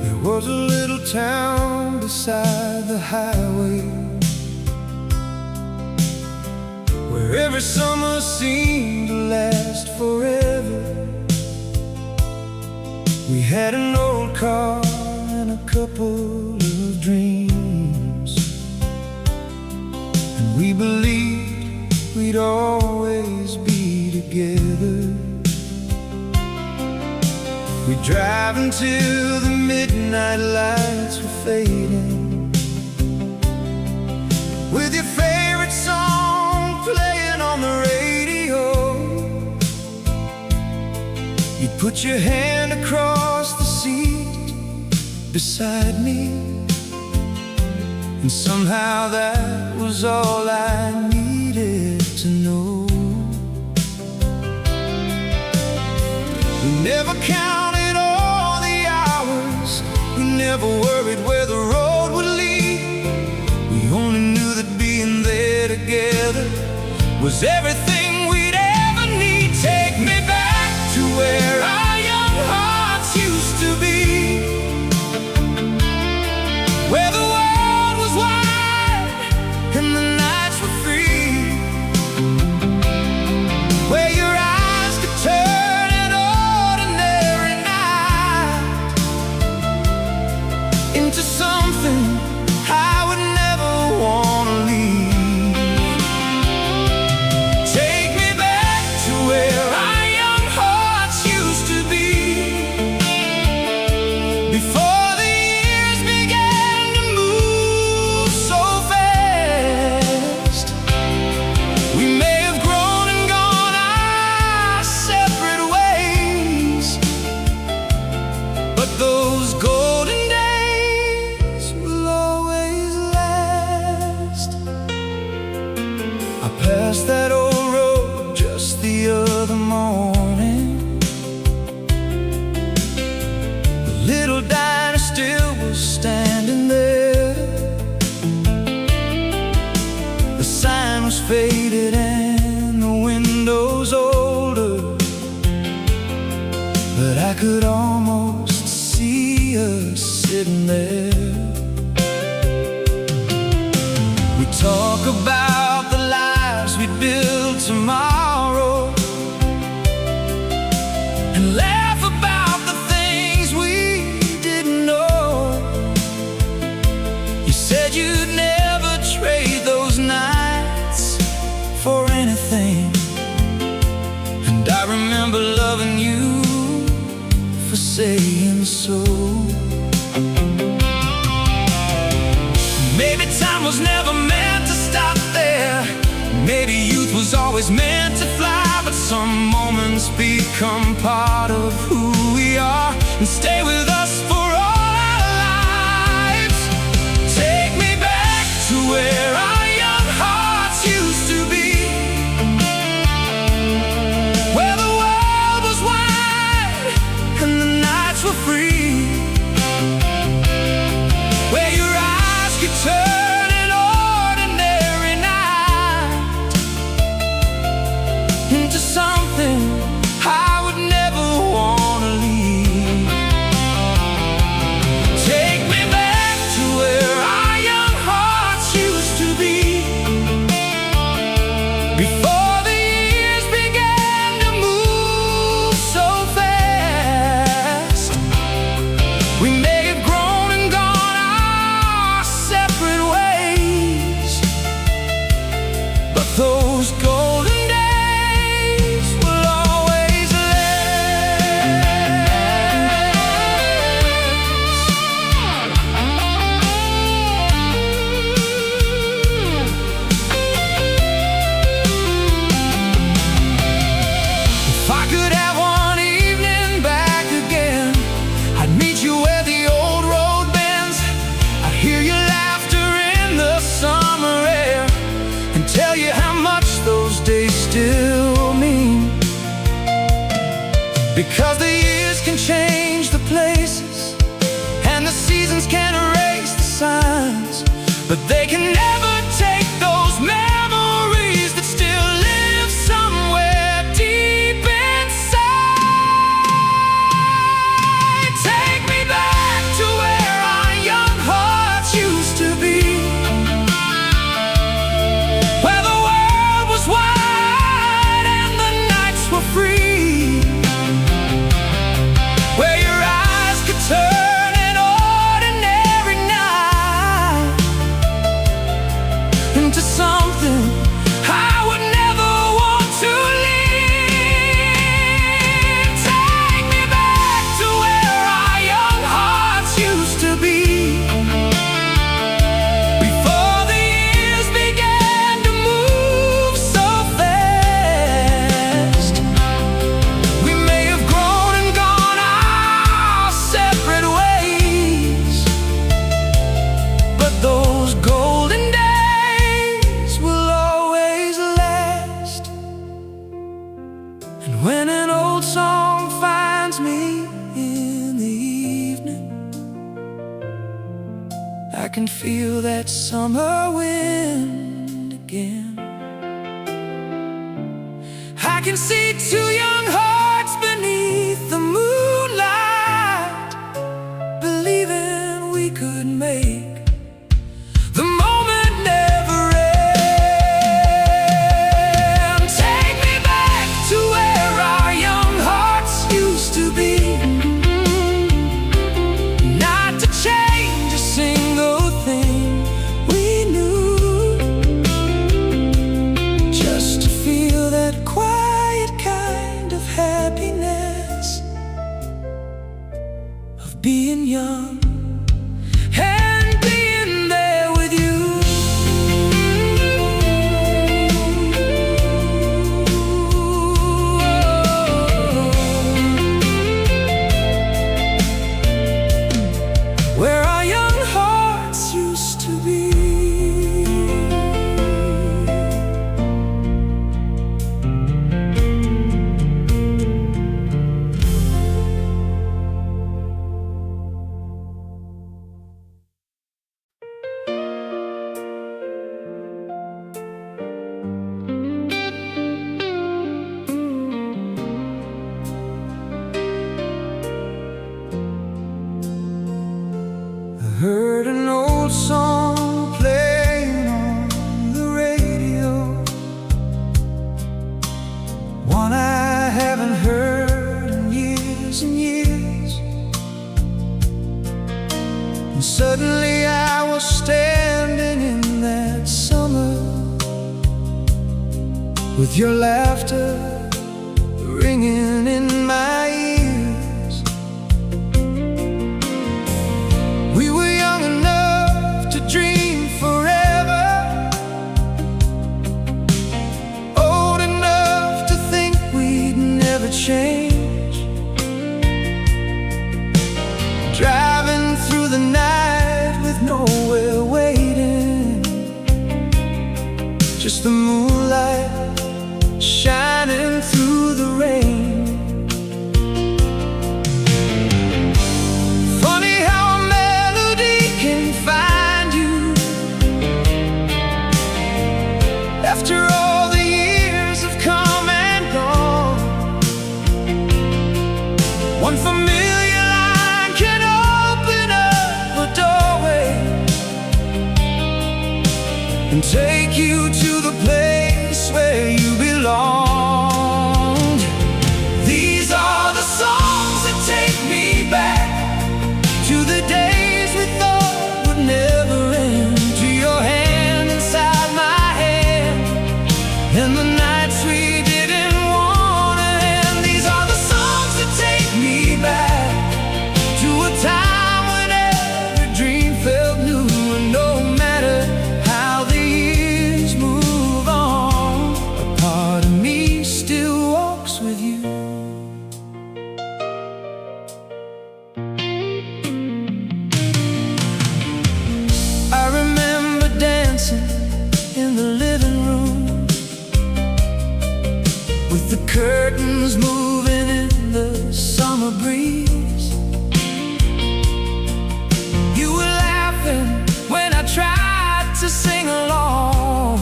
There was a little town beside the highway, where every summer seemed to last forever. We had an old car and a couple of dreams, and we believed we'd always be together. We'd drive until the midnight lights were fading, with your favorite song playing on the radio. You'd put your hand across the seat beside me, and somehow that was all I needed to know. We never counted all the hours, we never worried where the road would lead. We only knew that being there together was everything we'd ever need. Take me back to where our young hearts used to be, where the world was wide and the nights were free, where your eyes could turn an ordinary night into something I would never want to leave. Take me back to where our young hearts used to be, before the years began to move so fast. We may have grown and gone our separate ways, but those golden days will always last. I passed that old road just the other morning. The little diner still was standing there. The sign was faded and the windows older, but I could almost see us sitting there. We talk about the lives we'd build tomorrow, so. Maybe time was never meant to stop there. Maybe youth was always meant to fly. But some moments become part of who we are and stay with us for all our lives. Take me back to where our young hearts used to be, where the world was wide and the nights were free, where your eyes could turn an ordinary night into something I would never want to leave. Take me back to where our young hearts used to be, before the years began to move so fast. We may have grown and gone our separate ways, but those golden days will always If I could have one evening back again, I'd meet you where the old road bends. I'd hear your laughter in the summer air and tell you how much those days still mean. Because the years can change the places and the seasons can erase the signs, but they can never take those memories that still live somewhere deep inside. Take me back to where our young hearts used to be, where the world was wide and the nights were free, where your eyes could turn an ordinary night into something I would never want to leave. Take me back to where our young hearts used to be, before the years began to move so fast. We may have grown and gone our separate ways, but those golden days will always last. And when an old song finds me in the evening, I can feel that summer wind again. I can see two young hearts beneath the moonlight, believing we could make the moment never end. Take me back to where our young hearts used to be, not to change a single thing we knew, just to feel that quiet kind of happiness of being young and being there with you. Where our young hearts used to be. I heard an old song playing on the radio, one I haven't heard in years and years. And suddenly I was standing in that summer with your laughter ringing in my ears. just the moonlight shining through the rain. Funny how a melody can find you after all the years have come and gone. One familiar line can open up a doorway and take you to the place where you belong. These are the songs that take me back to the days we thought would never end, to your hand inside my hand, and the nights we didn't want to end. These are the songs that take me back to a time when every dream felt new, and no matter how the years move on, a part of me still walks with you. I remember dancing in the living room with the curtains moving in the summer breeze. You were laughing when I tried to sing along,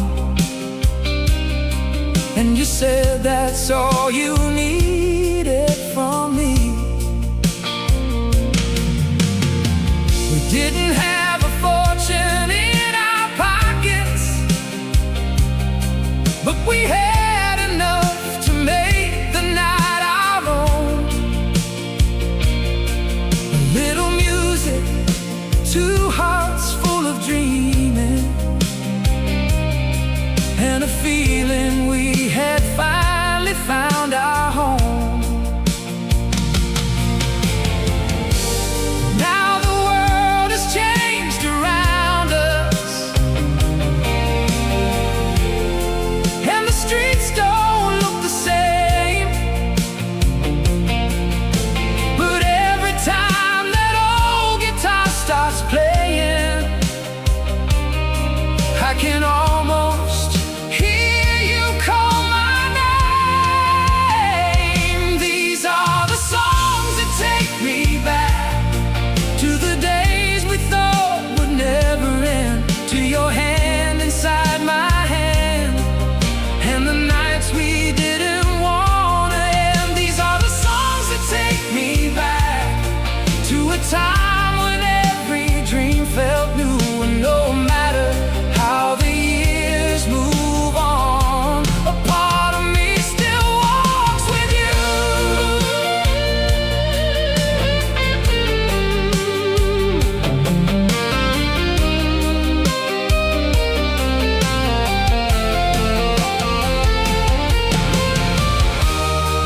and you said that's all you needed from me. We didn't have a fortune in our pockets, but we had enough to make the night our own. A little music, two hearts full of dreaming, and a feeling we had finally found our home. Now the world has changed around us, and the streets don't look the same. But every time that old guitar starts playing, I can almost hear you call my name. These are the songs that take me back to the days we thought would never end, to your hand inside my hand, and the nights we didn't want to end. These are the songs that take me back to a time when every dream felt new, and no matter how the years move on, a part of me still walks with you.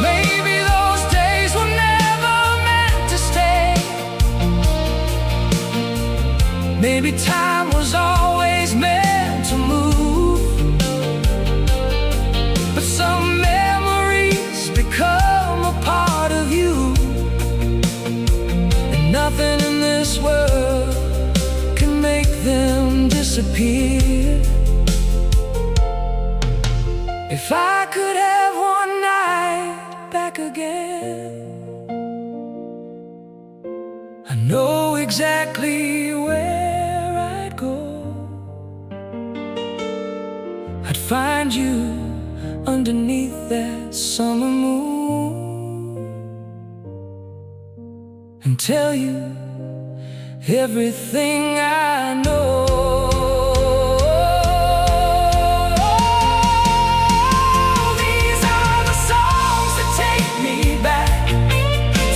Maybe those days were never meant to stay. Maybe time was always meant to move, but some memories become a part of you, and nothing in this world can make them disappear. If I could have one night back again, I know exactly where I'd go. I'd find you underneath that summer moon and tell you everything I know. These are the songs that take me back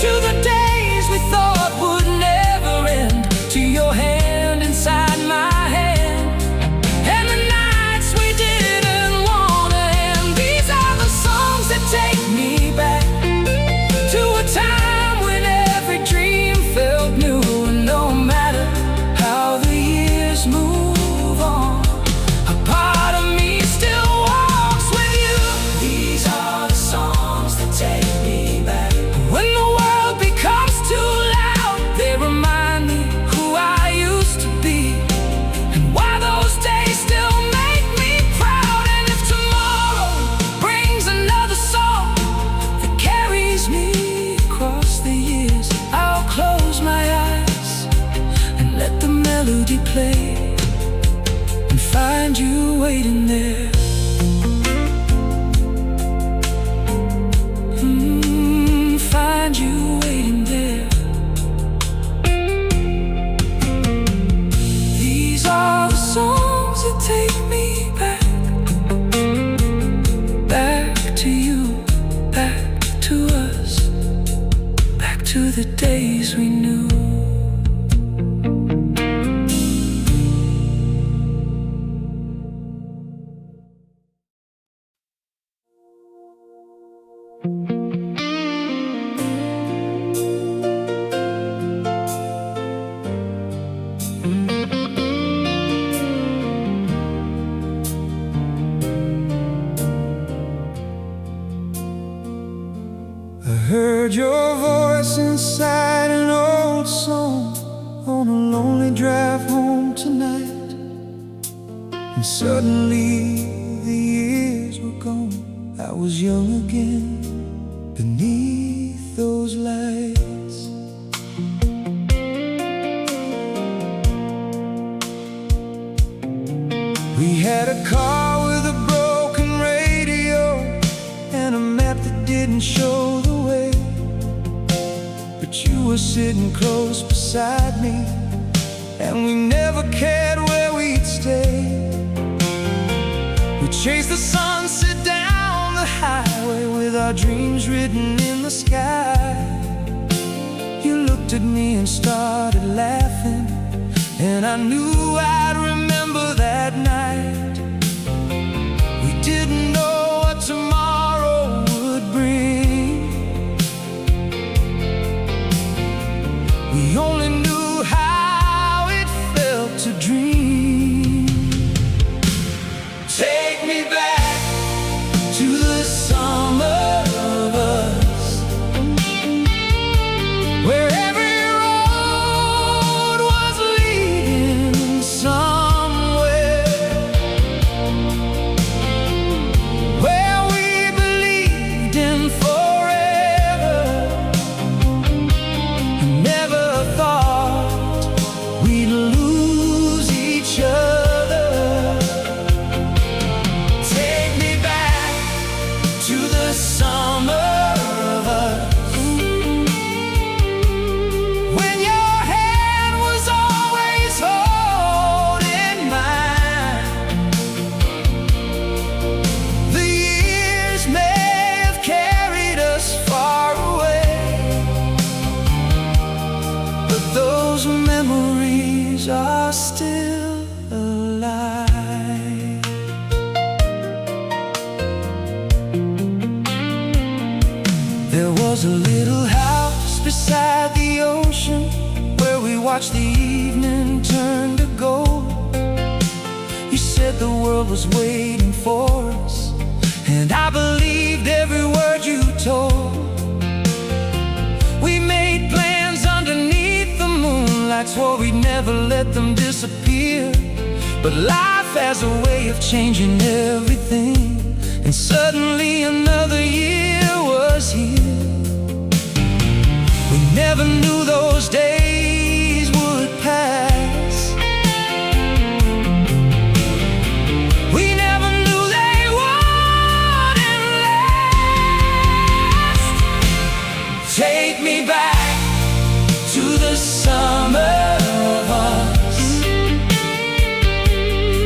to the days we thought would never end, to your hand inside my hand, and the nights we didn't want to end. These are the songs that take me back to a time when every dream felt new, and no matter how the empty plate and find you waiting there. Find you waiting there. These are the songs that take me back, back to you, back to us, back to the days we knew. I heard your voice inside an old song on a lonely drive home tonight, and suddenly the years were gone. I was young again beneath those lights. We had a car with a broken radio and a map that didn't show the way, but you were sitting close beside me, and we never cared where we'd stay. We chased the sunset down the highway with our dreams written in the sky. You looked at me and started laughing, and I knew I'd remember that night. We didn't know what tomorrow would bring. We only knew how it felt to dream. Take me back to the summer of us, where every road was leading somewhere, where we believed in forever and never thought we'd lose each other. Take me back to the summer of us, when your hand was always holding mine. The years may have carried us far away, but those memories are still alive. There was a little house beside the ocean where we watched the evening turn to gold. You said the world was waiting for us, and I believed every word you told. We made plans underneath the moonlight, swore we'd never let them disappear. But life has a way of changing everything, and suddenly another year was here. We never knew those days would pass. We never knew they wouldn't last. Take me back to the summer of us,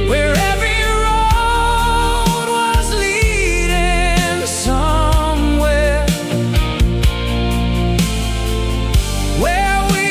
where every road was leading somewhere, where we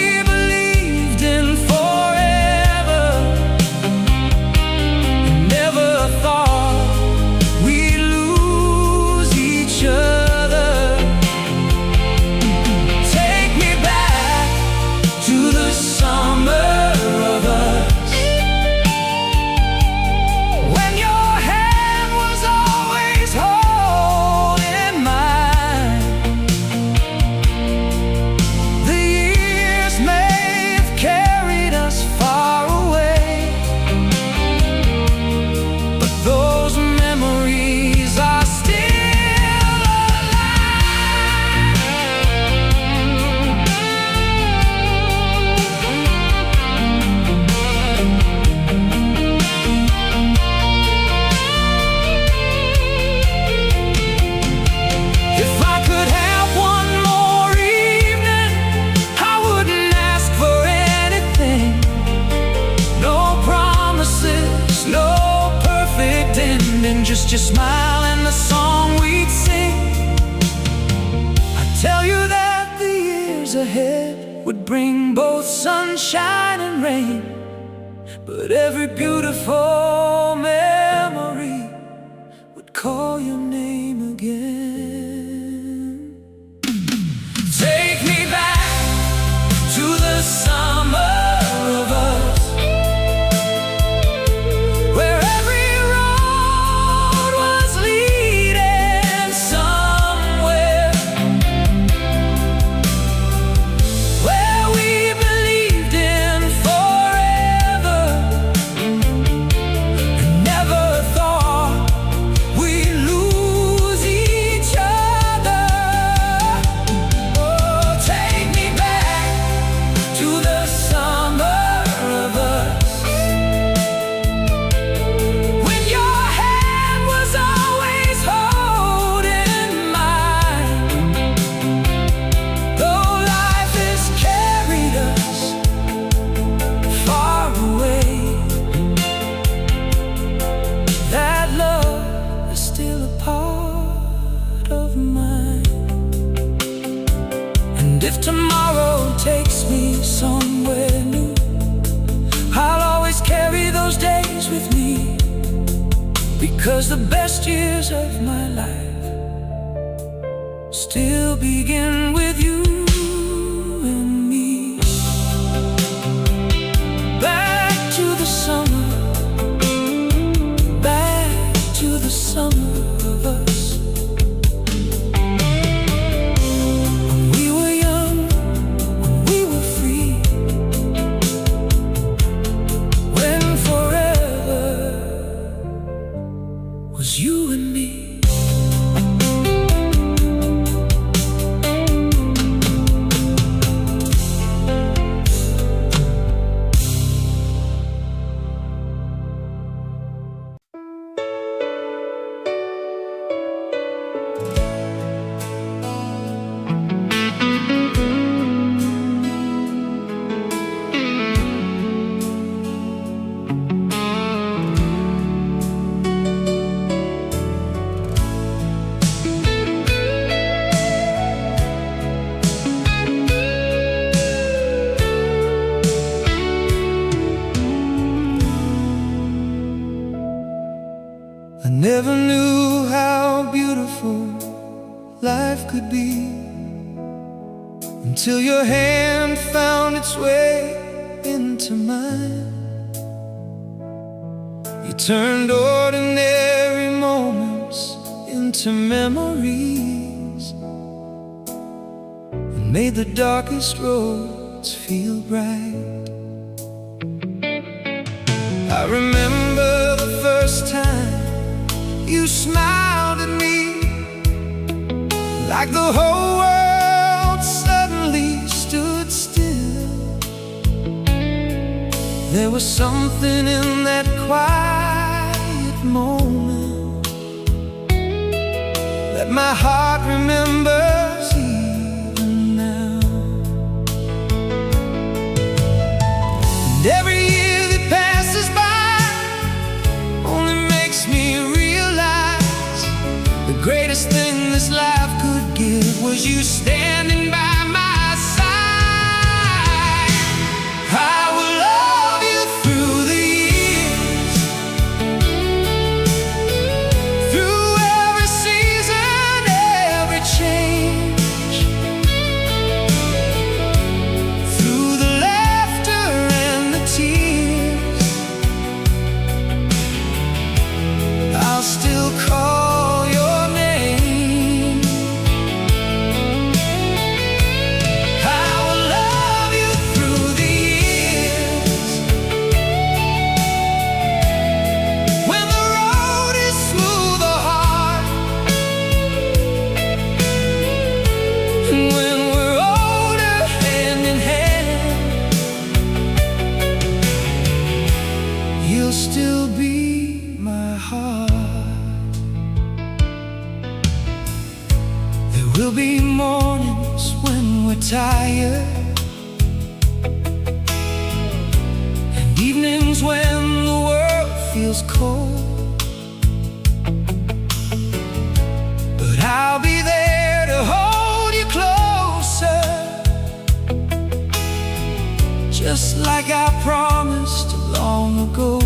just your smile and the song we'd sing. I tell you that the years ahead would bring both sunshine and rain, but every beautiful memory would call your name again. Take me back to the summer of us, where every road was leading somewhere, where we believed in forever and never thought we'd lose each other. Oh, take me back to the summer of us, when your hand was always holding mine. Though life has carried us far away, that love is still a part of mine. And if tomorrow takes me somewhere new, I'll always carry those days with me, because the best years of my life still begin with you and me. Back to the summer, back to the summer of us, when we were young, when we were free, when forever was you and me. I never knew how beautiful life could be until your hand found its way into mine. You turned ordinary moments into memories and made the darkest roads feel bright. I remember the first time you smiled at me, like the whole world suddenly stood still. There was something in that quiet moment that my heart remembers even now. And every year that passes by only makes me realize the greatest thing this life could give was you standing by my side. I will love you through the years, through every season, every change, through the laughter and the tears. I'll still call your name. I will love you through the years, when the road is smooth or hard, and when we're older, hand in hand, you'll still be my heart. There will be mornings when we're tired, and evenings when the world feels cold. like I promised long ago.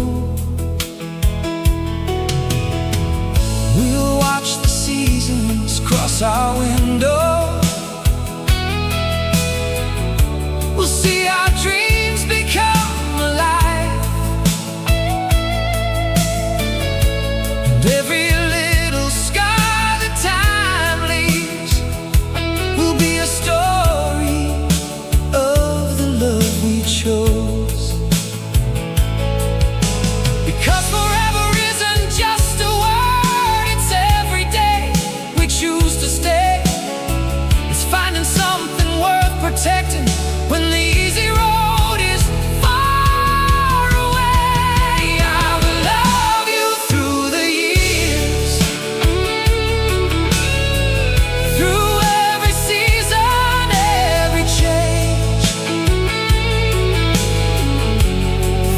We'll watch the seasons cross our window. We'll see our dreams become alive, and every little scar that time leaves will be a story of the love we chose. Because forever isn't just a word, it's every day we choose to stay. It's finding something worth protecting when the easy road is far away. I will love you through the years, through every season, every change,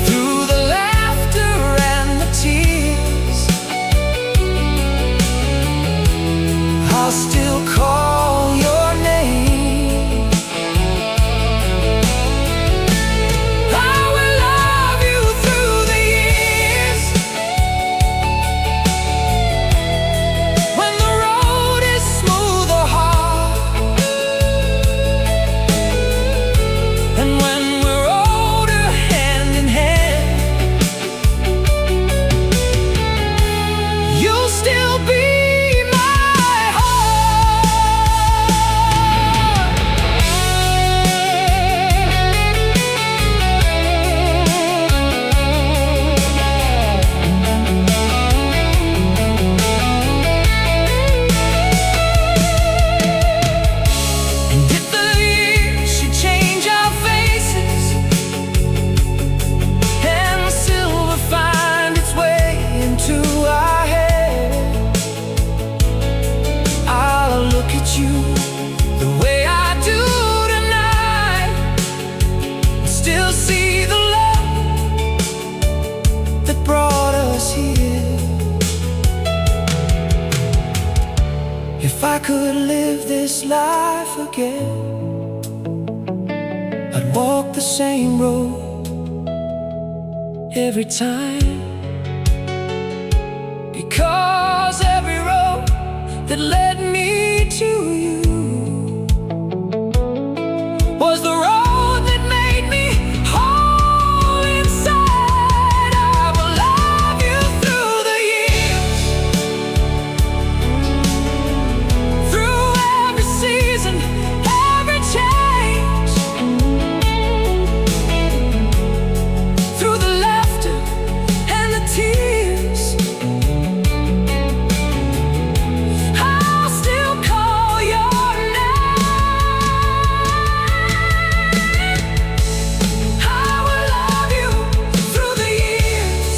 through the laughter and the tears. I'll still call your name. I will love you through the years, when the road is smooth or hard, and when we're older, hand in hand. You'll still be my heart. And if the years should change our faces, and silver find its way into our head, I'll look at you the way I do tonight, and still see the love that brought us here. If I could live this life again, I'd walk the same road every time, because every road that led me to you was the road that made me whole inside. I will love you through the years, through every season, every change, through the laughter and the tears. I'll still call your name. I will love you through the years,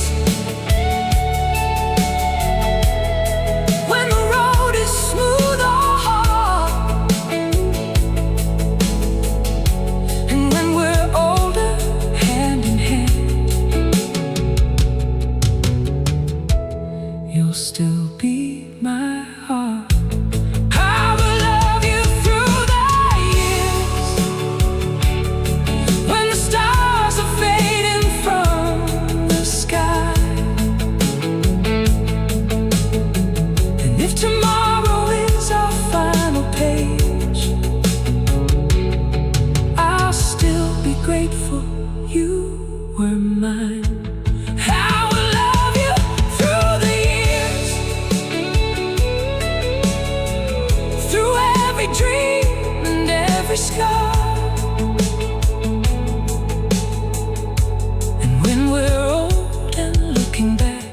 when the road is smooth or hard, and when we're older, hand in hand. You'll still be my heart. I will love you through the years, when the stars are fading from the sky, and if tomorrow is our final page, I'll still be grateful you were mine. I will love you through the years, through every dream and every scar, and when we're old and looking back,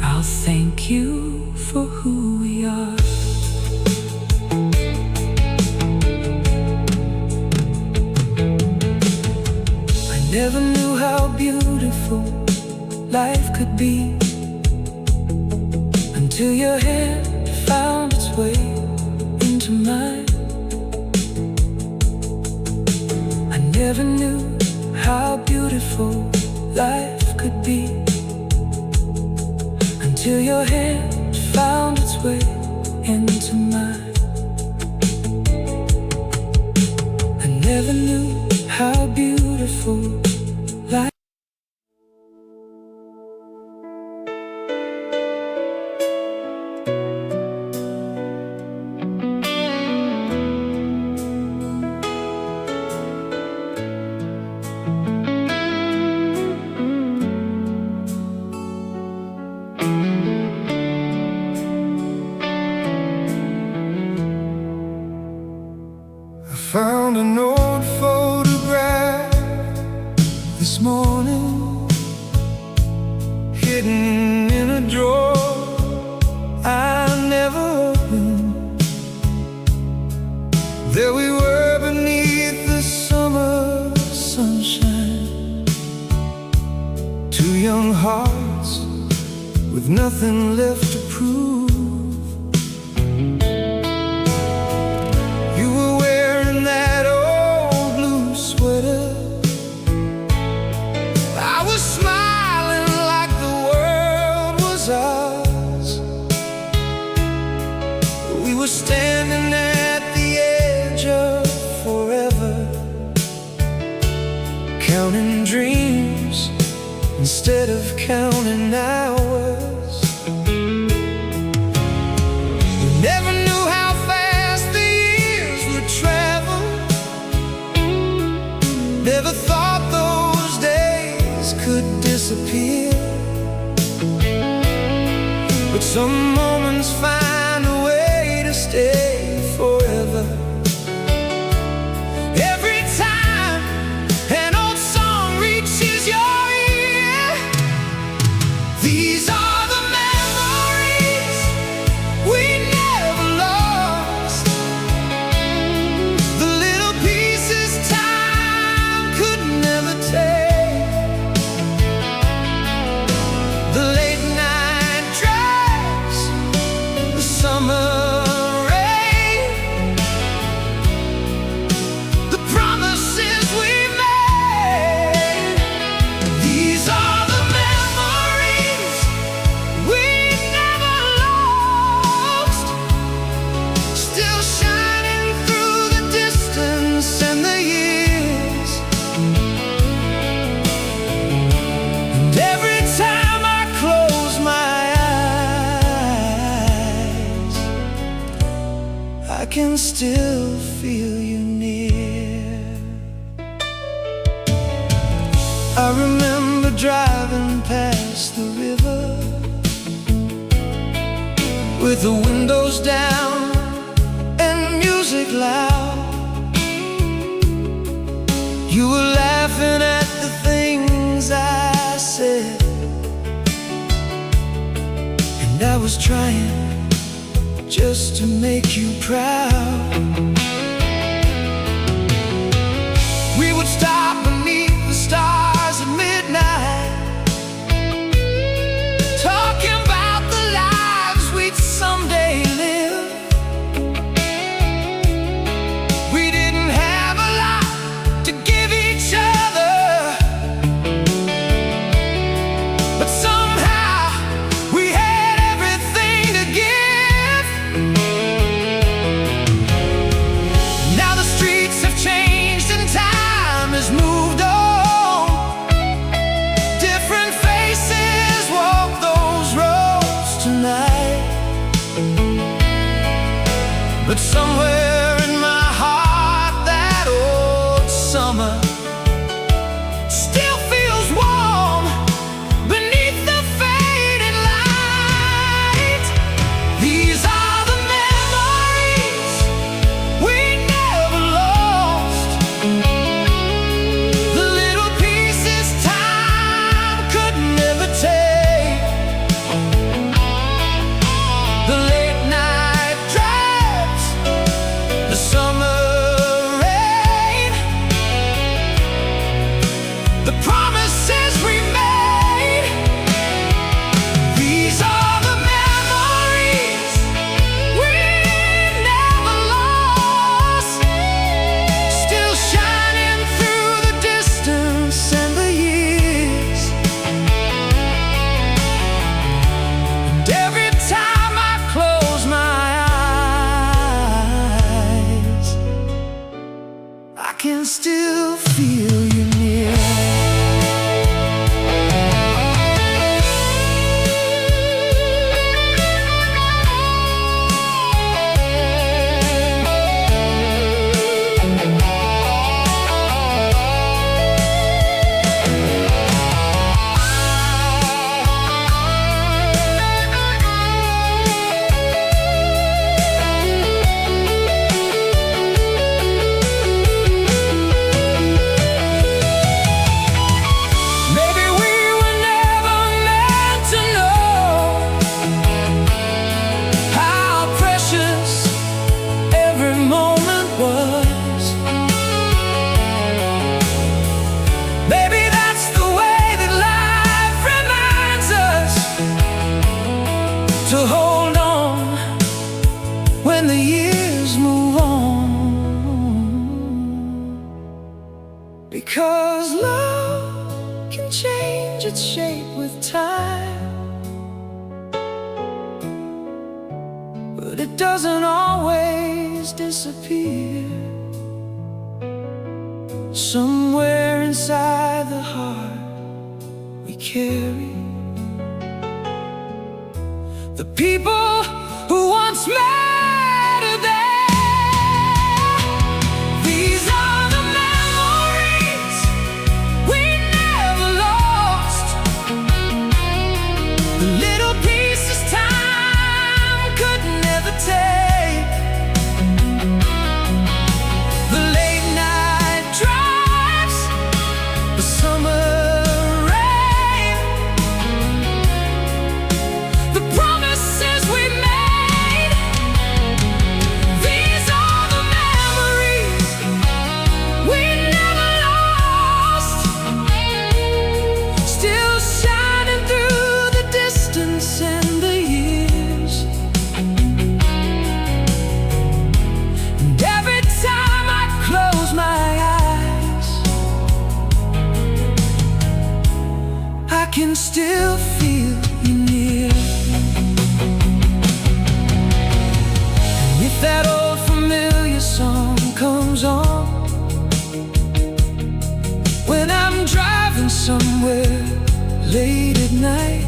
I'll thank you for who we are. I never knew how beautiful life could be until your hand found its way into mine. I never knew how beautiful life could be until your hand found its way into mine. never knew how beautiful life. Found an old photograph this morning, hidden in a drawer I never opened. There we were beneath the summer sunshine, two young hearts with nothing left to prove. Standing at the edge of forever, counting dreams instead of counting hours. We never knew how fast the years would travel, never thought those days could disappear. But some moments find a way to stay forever. Every time an old song reaches your ear, these are the memories we never lost, the little pieces time could never take, the late night drives, the summer I can still feel you near. I remember driving past the river with the windows down and music loud. You were laughing at the things I said, and I was trying just to make you proud. We would stop beneath the stars at midnight, talking about the lives we'd someday live. We didn't have a lot to give each other, but somehow we had everything to give. Now the streets have changed and time has moved on. Different faces walk those roads tonight, but somewhere in my heart that old summer still feels warm beneath the faded light. These are the memories we never lost, the little pieces time could never take, the late night drives, the summer rain, the promises we made. These are the memories we never lost, still shining through the distance and the years. And every time I close my eyes, I can its shape with time, but it doesn't always disappear. Somewhere inside the heart we carry the people who once mattered there. These are the memories we never lost, the little pieces time could never take, the late night drives, the summer rain, the promises we made. These are the memories we never lost, still shining through the distance and the years. And every time I close my eyes, I can still feel you near. And if that old familiar song comes on when I'm driving somewhere late at night,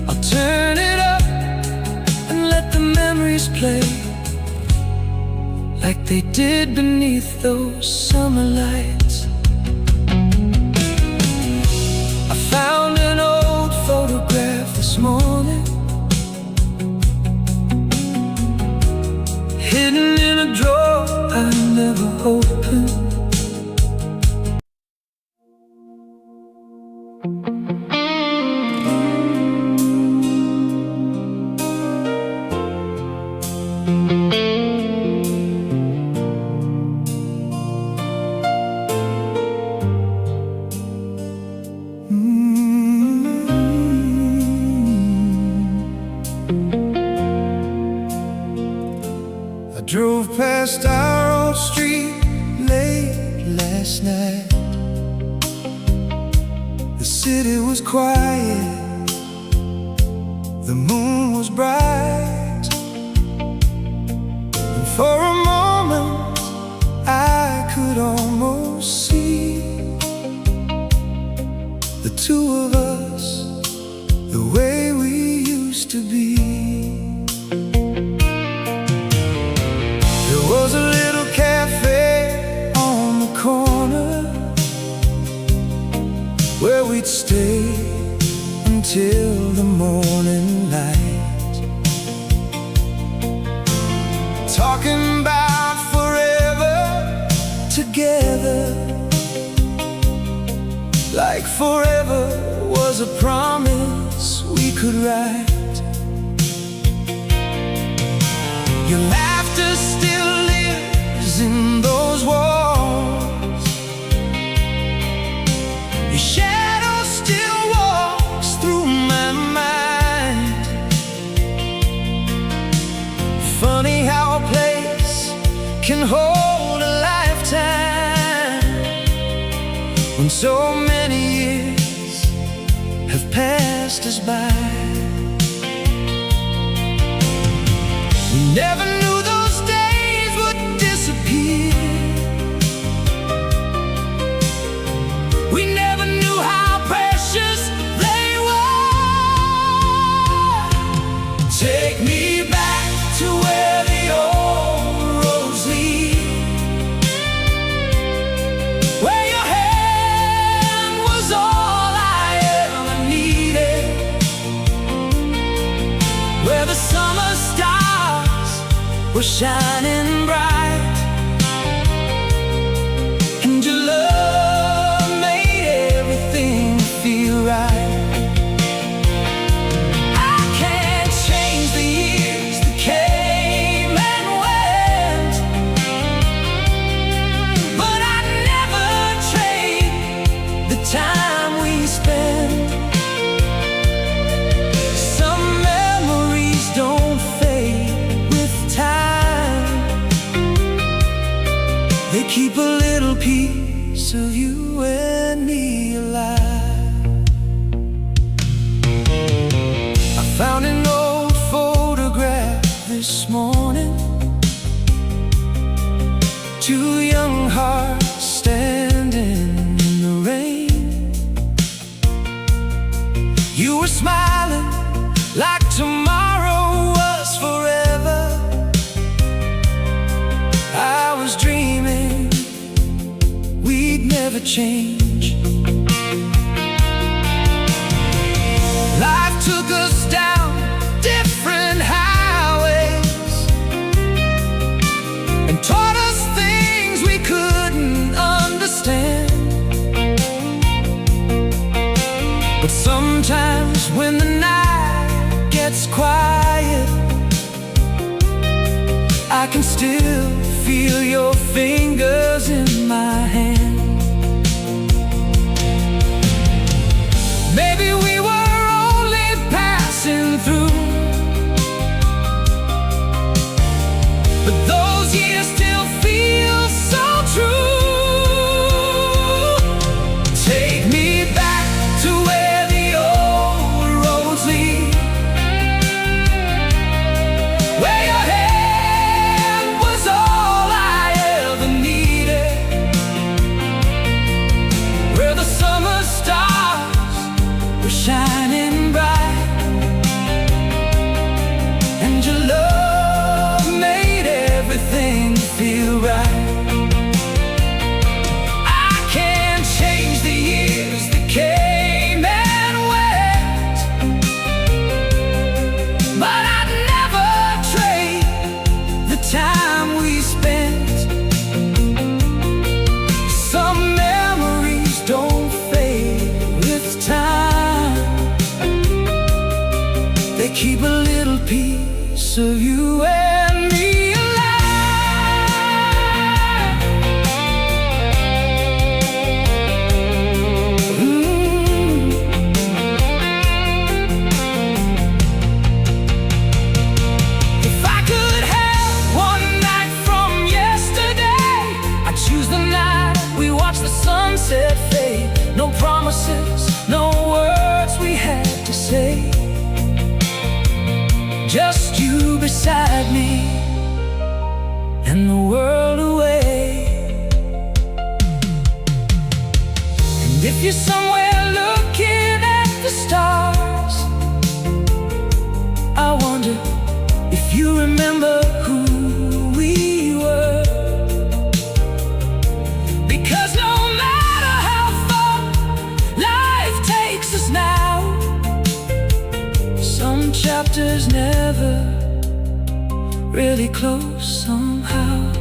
I'll turn it up and let the memories play like they did beneath those summer lights. I found an old photograph this morning, hidden in a drawer I never opened. I drove past our old street late last night. The city was quiet, the moon was bright, and for a moment I could almost see the two of us, the way we used to be. There was a little cafe on the corner where we'd stay until the morning light, talking about forever together, like forever was a promise we could write. Your laughter still lives in those walls, your shadow still walks through my mind. Funny how a place can hold a lifetime when so many years have passed us by. We never knew those days would disappear. We never knew how precious they were. Take me back to where the old roads lead, where your hand was all I ever needed, where the summer stars were shining bright, and your love made everything feel right. I can't change the years that came and went, but I'd never trade the time we spent. Some memories don't fade with time, they keep a little piece of you and me alive. never change. Life took us down different highways and taught us things we couldn't understand. But sometimes when the night gets quiet, I can still feel your fingers in my hand. Maybe we were only passing through, but those years still feel so true. Take me back to where the old roads lead, where your hand was all I ever needed, where the summer stars were shining bright, and your love made everything feel right. I can't change the years that came and went, but I'd never trade the time we spent. Some memories don't fade with time. They keep a little piece of you and me alive. If I could have one night from yesterday, I'd choose the night we watched the sunset fade. No promises, no words we had to say, just you beside me and the world away. And if you're somewhere looking at the stars, I wonder if you remember who we were. Because no matter how far life takes us now, some chapters never really close somehow.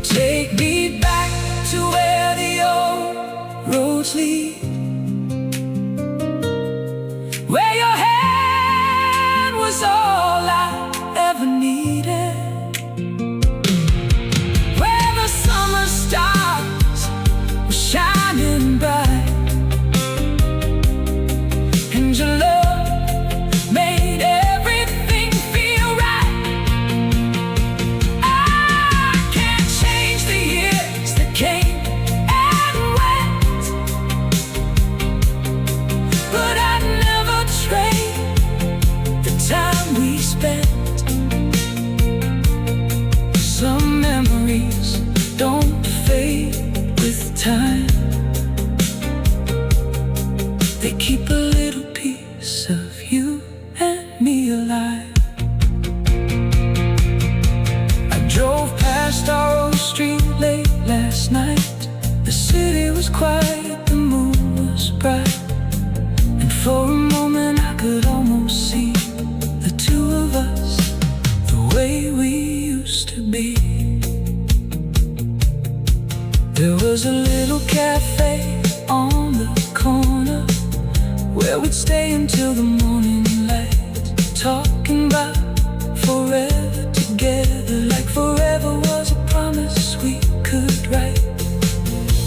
Take me back to where the old roads lead, where your hand was all I ever needed, where the summer stars were shining bright, and your love made everything feel right. I can't change the years that came and went, but I'd never trade the time we spent. Some memories don't fade with time. They keep a little piece of you and me alive. I drove past our old street late last night. The city was quiet, the moon was bright, and for a moment I could almost see the two of us, the way we used to be. There was a little cafe on the corner where we'd stay until the morning light, talking about forever together, like forever was a promise we could write.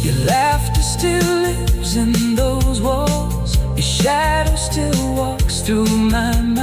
Your laughter still lives in those walls, your shadow still walks through my mind.